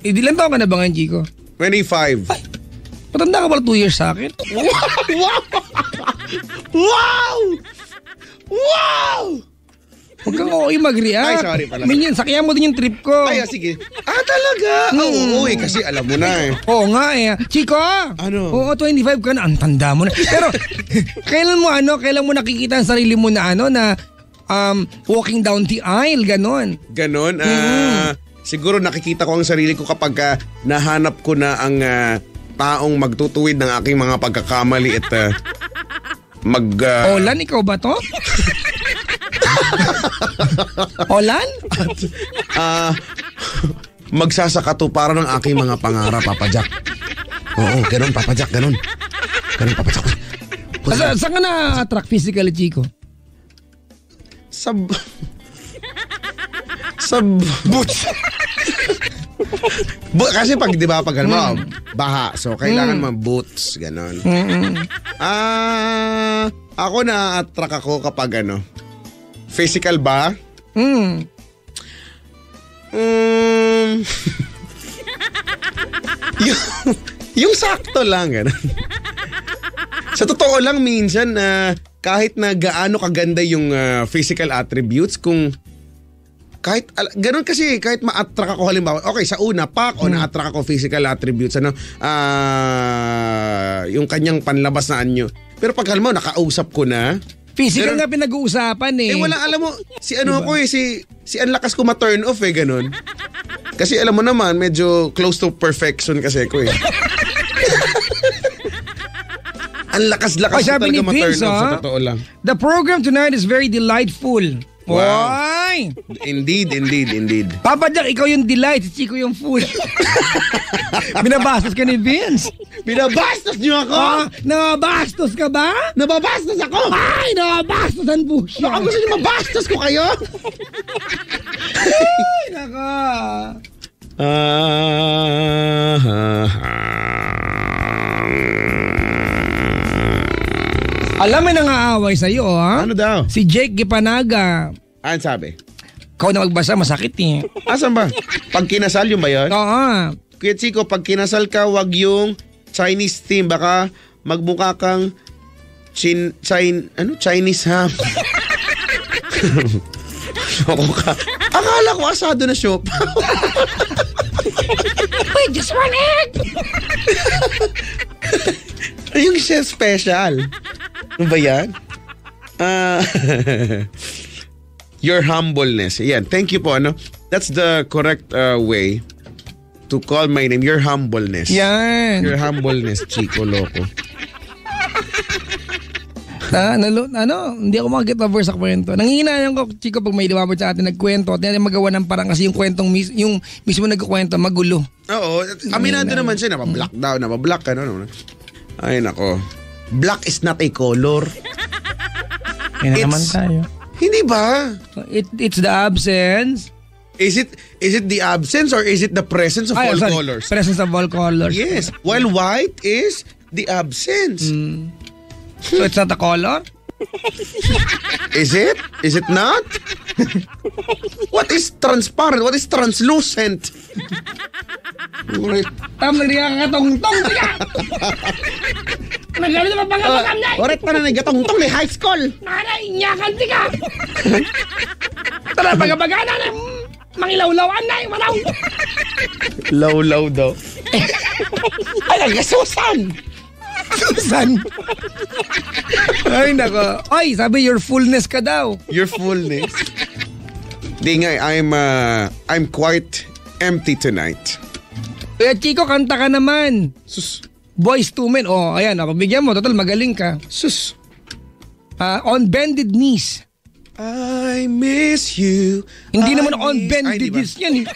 ilan taon ka na ba ngayon, Chico? 25. Ay, matanda ka pala 2 years sa akin. Wow! Wow! Wow! Huwag kang okay mag-react. Ay, sorry pala. Minyan, sakyan mo din yung trip ko. Ay, sige. Talaga? Oo, kasi alam mo na eh. Oo nga eh. Chico! Ano? Oo, 25 ka na. Ang tanda mo na. Pero, kailan mo nakikita ang sarili mo na walking down the aisle, ganon? Ganon? Siguro nakikita ko ang sarili ko kapag nahanap ko na ang taong magtutuwid ng aking mga pagkakamali at Olan, ikaw ba to? Olan? Magsasakatuparan ng aking mga pangarap, Papa Jack. Oo, ganun, Papa Jack, ganun. Ganun, Papa Jack. Saan ka na-attract physically, Chico? Sa boots. Kasi pag, di ba, pag baha, so kailangan mo boots, ganon. Ako na-attract ako kapag physical ba? Yung sakto lang, gano'n. Sa totoo lang, minsan, kahit na gaano kaganda yung physical attributes, kung kahit, gano'n kasi, kahit ma-attract ako halimbawa, okay, sa una, na-attract ako physical attributes, yung kanyang panlabas na anyo. Pero pag halimbawa, nakausap ko na, physical nga pinag-uusapan eh. Wala, alam mo, si ang lakas ko ma-turn off ganun. Kasi alam mo naman, medyo close to perfection kasi ko eh. Ang lakas-lakas ko talaga ma-turn off sa totoo lang. The program tonight is very delightful. Wow. Why? Indeed. Papa Jack, ikaw yung delight, si Chico yung fool. Binabastos ka ni Vince. Binabastos niyo ako? Nababastos ka ba? Nababastos ako? Ay, nababastosan po siya. Baka gusto niyo mabastos ko kayo? Ay, naka. Alam mo nang aaway sa'yo, ha? Ano daw? Si Jake Gipanaga. Ano sabi? Ikaw na magbasa, masakit eh. Asan ba? Pag kinasal yung ba yun? Oo. Kuya Chico, pag kinasal ka, wag yung Chinese theme. Baka magmukha kang Chinese ham. Loko ka. Akala ko asado na shop. Wait, just one egg! Yung chef special. Ano ba yan? Your humbleness. Yan. Thank you po. That's the correct way to call my name. Your humbleness. Yan. Your humbleness, Chico Loco. Hindi ako makakit over sa kwento. Nanginayang ko, Chico, pag may lumabot sa atin nagkwento at magawa ng parang kasi yung kwentong yung mismo nagkukwento, magulo. Oo. Aminado naman siya. Nabablock daw. Nabablock ka. Ay, nako. Black is not a color. Yan naman tayo. Hindi ba? It's the absence. Is it the absence or is it the presence of all colors? Presence of all colors. Yes. While white is the absence. So it's not a color? Is it? Is it not? What is transparent? What is translucent? Nagriya ka tong-tong. Nagano na mapangapagam na. Oret pa na nagatong-tong ni high school. Nanay, inyakan ka. Tara, pagabagana na. Mangilaw-lawan na yung malaw. Law daw. Ay, Susan. Susan. Ay, nako. Ay, sabi your fullness ka daw. Your fullness. Di nga, I'm quite empty tonight. Kaya Chico, kanta ka naman. Sus. Boys to Men. Oh, ayan, bigyan mo. Total, magaling ka. Sus. On bended knees. I miss you. Hindi naman on bended knees yan.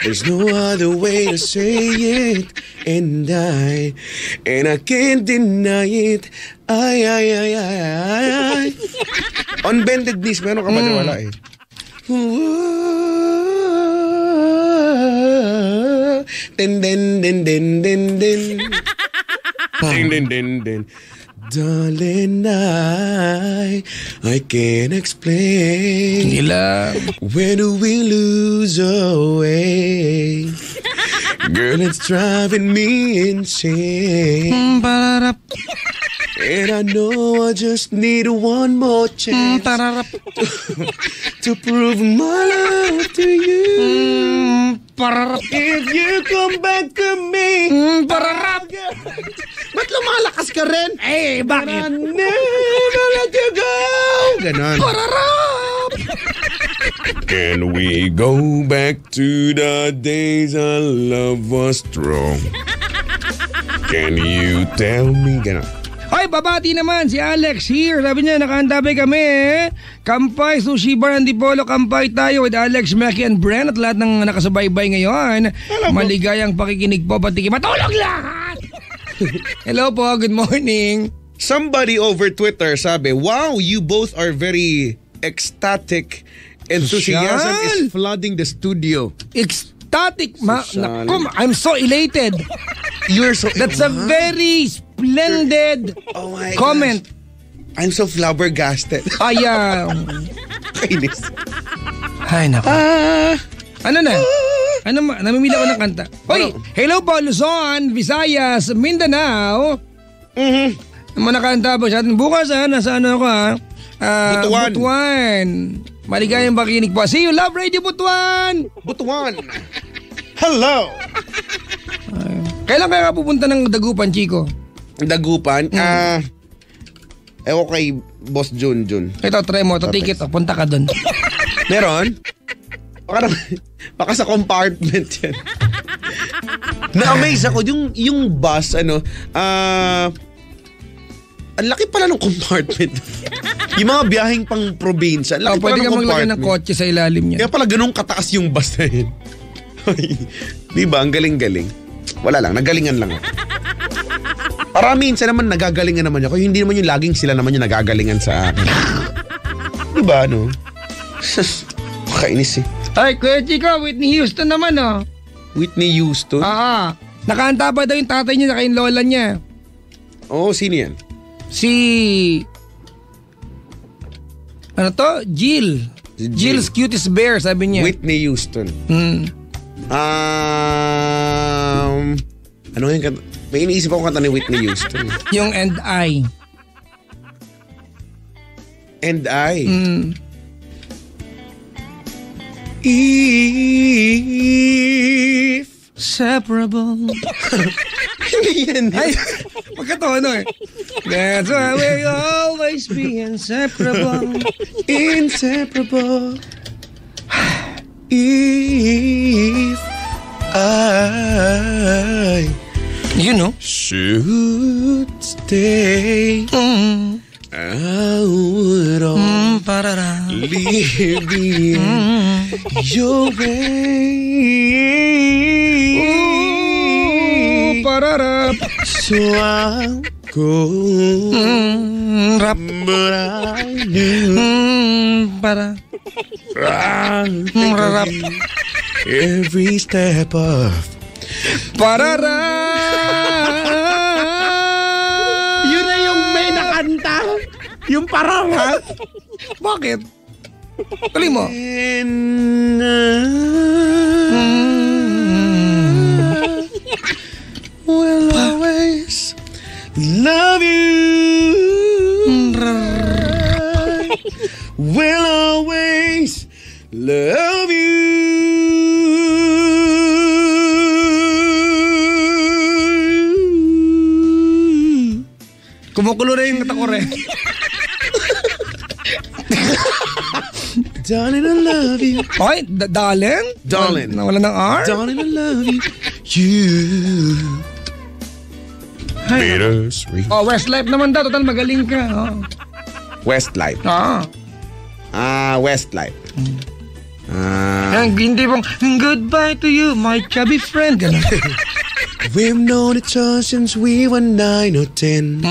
There's no other way to say it. And I can't deny it. Ay. On bended knees, meron ka ba wala eh? Den. Din. Darling, I can't explain. Nila. When do we lose our way? Girl, it's driving me insane. And I know I just need one more chance Pararap. to prove my love to you. Pararap. If you come back to me, Pararap. ba't lumalakas ka rin? Eh, I bakit? never let you go. Ganon. Pararap. Can we go back to the days our love was strong? Can you tell me? Ganon. Ay, babati naman si Alex here. Sabi niya, nakaantabay kami. Kampay, Sushi Bar, Antipolo. Kampay tayo with Alex, Maki, and Bren at lahat ng nakasubaybay ngayon. Maligayang pakikinig po, pati matulog lahat! Hello po, good morning. Somebody over Twitter sabi, wow, you both are very ecstatic. Enthusiasm Social. is flooding the studio. Ecstatic. Social. Naku, I'm so elated. You're so... That's a very splendid Oh my comment. gosh. I'm so flabbergasted. Ay, Kainis. ay, naku. Ano na? Namimili ako ng kanta. Hoy, hello po Luzon, Visayas, Mindanao. Naman nakanta po siya. Bukas nasa ano ako Butuan. Butuan. Maligayang pakinig po. See you, Love Radio Butuan. Butuan. Hello. Kailan kaya ka pupunta ng Dagupan, Chico? Dagupan. Ewan kay Boss Jun. Ito, try mo. Ito, ticket. Punta ka dun. Meron? Baka sa compartment yan. Na-amaze ako. Yung bus, ang laki pala ng compartment. Yung mga biyaheng pang probinsya, ang laki pala Pwede ng ka maglagay compartment. ng kotse sa ilalim niya. Kaya pala ganun kataas yung bus na yun. Diba? Ang galing-galing. Wala lang. Nagalingan lang ako. Para minsan naman nagagalingan naman ako. Hindi naman yung laging sila naman yung nagagalingan sa akin. Diba, no? Kainis eh. Ay, Kuya Chico, Whitney Houston naman, oh. Whitney Houston? Nakanta pa daw yung tatay niya, saka yung lola niya. Oo, sino yan? Si... Ano to? Jill. Si Jill. Jill's Cutest Bear, sabi niya. Whitney Houston. Ano yung kanta? May iniisip ako kanta ni Whitney Houston. Yung And I. And I. If Separable. yan. Ay, magkatono eh. That's why we'll always be inseparable. Inseparable. If I You know? should stay, I would Parara. only be your way. Pararap. So I'll go, Rap. but I knew Para. I'll think Rap. of you every step of. Pararap. Yun na yung may nakanta. Yung pararap. Bakit? Tuloy mo. And I will always love you. Will always love you. Kumukulo na yung katakore. Darling, I love you. Okay, darling? Darling. Nawala ng R? Darling, I love you. You. Bittersweet. Oh, Westlife naman daw. Total, magaling ka. Oh. Westlife. Westlife. Ang hindi pong, goodbye to you, my chubby friend. Ganun. We've known each other since we were 9 or 10.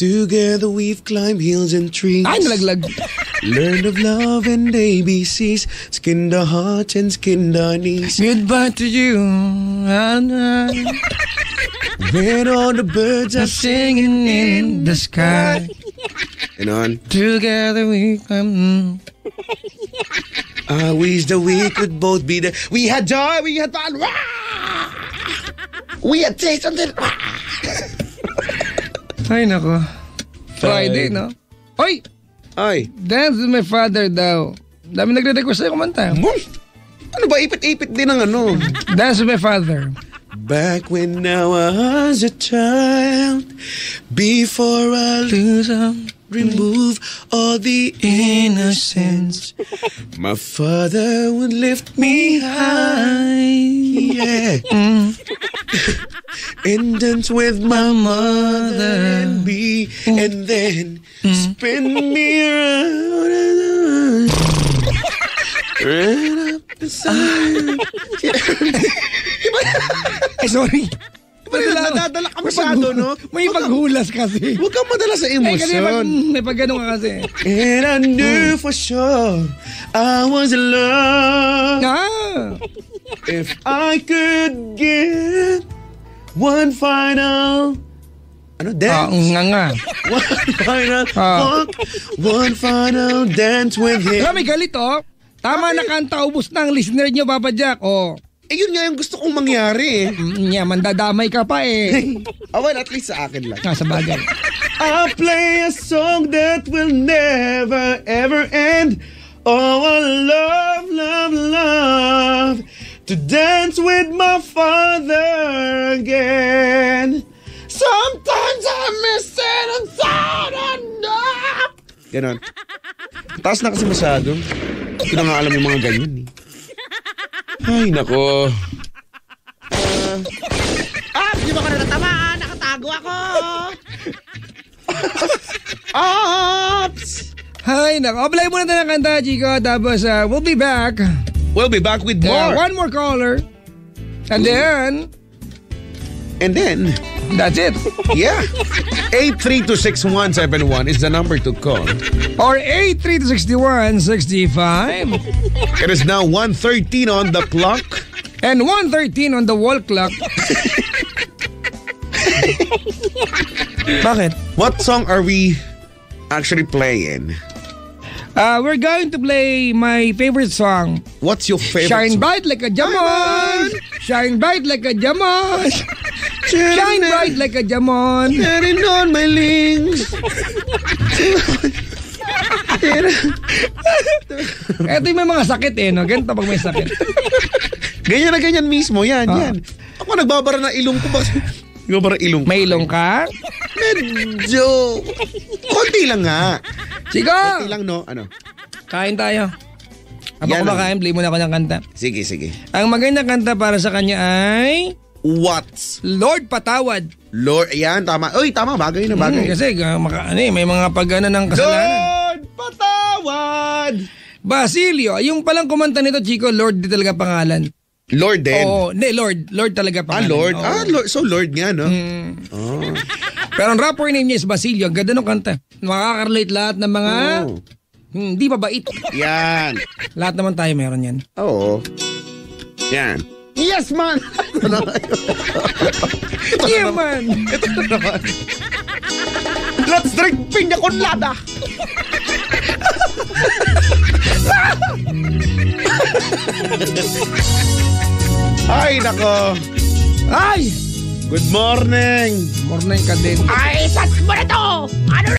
Together we've climbed hills and trees. Ay, nalaglag. Learned of love and ABCs. Skinned our hearts and skinned our knees. Goodbye to you. When all the birds are Singing in the sky. Ganon. Together we come. I wish that we could both be there. We had joy, we had fun. We had taste of it. Ay, nako. Friday, no? Oy! Ay. Dance with my father daw. Dami nagre-request sa'yo kumanta. Ano ba? Ipit-ipit din ang ano. Dance with my father. Back when I was a child, before I lose remove all the innocence, my father would lift me high, yeah, and dance with my mother and then spin me around. Right up the side. Ay, sorry. Nadadala ka masyado, no? May paghulas kasi. Huwag kang madala sa emosyon. May pag-ganun ka kasi. And I knew for sure I was in love. If I could get one final dance. Nga. One final dance with him. Alam, may galit, oh. Tama na kanta, ubus na ang listener niyo, Papa Jack. Oh. Yun nga yung gusto kong mangyari. Mandadamay ka pa eh. Well, at least sa akin lang. Sa bagay. I'll play a song that will never ever end. Oh, I love, love, love to dance with my father again. Sometimes I miss it and thought enough. Ganon. Taas na kasi masyado. Hindi ko na nga alam yung mga ganyan eh. Ay, nako. Di ba ka natatamaan? Nakatago ako! Ops! Hay, nako. Play muna tayo ng kanta, Chico. Tapos, we'll be back. We'll be back with more. One more caller. And then, that's it. Yeah. 8326171 is the number to call. Or 8326165. It is now 1:13 on the clock. And 1:13 on the wall clock. Bakit? What song are we actually playing? We're going to play my favorite song. What's your favorite Shine song? bright like a diamond. Shine bright like a diamond. Shine bright like a diamond. Standing on my links. Ito yung may mga sakit eh, no? Ganito pag may sakit. Ganyan na ganyan mismo. Yan. Ako nagbabara na ilong ko. Nagbabara ilong ko. May ilong ka? Medyo. Konti lang nga. Chico! Konti lang, no? Ano? Kain tayo. Habang Yan kumakain, play muna ako ng kanta. Sige. Ang magandang kanta para sa kanya ay... What's? Lord Patawad. Lord, yan, tama. Uy, tama, bagay na bagay. Kasi may mga pag-ano ng kasalanan. Lord Patawad! Basilio, yung palang kumanta nito, Chico, Lord di talaga pangalan. Lord din? Oo, hindi, Lord. Lord talaga pangalan. Lord? Oo. Lord. So Lord nga, no? Oh. Pero ang rapper name niya is Basilio. Ang ganda ng kanta. Makakarelate lahat ng mga hindi mabait. Yan. Lahat naman tayo meron yan. Oo. Yan. Yes, man! Yeah, man! Ito na naman. Let's drink piña colada! Ay, nako. Ay! Good morning. Morning ka din. Ay, sas mo na to! Ano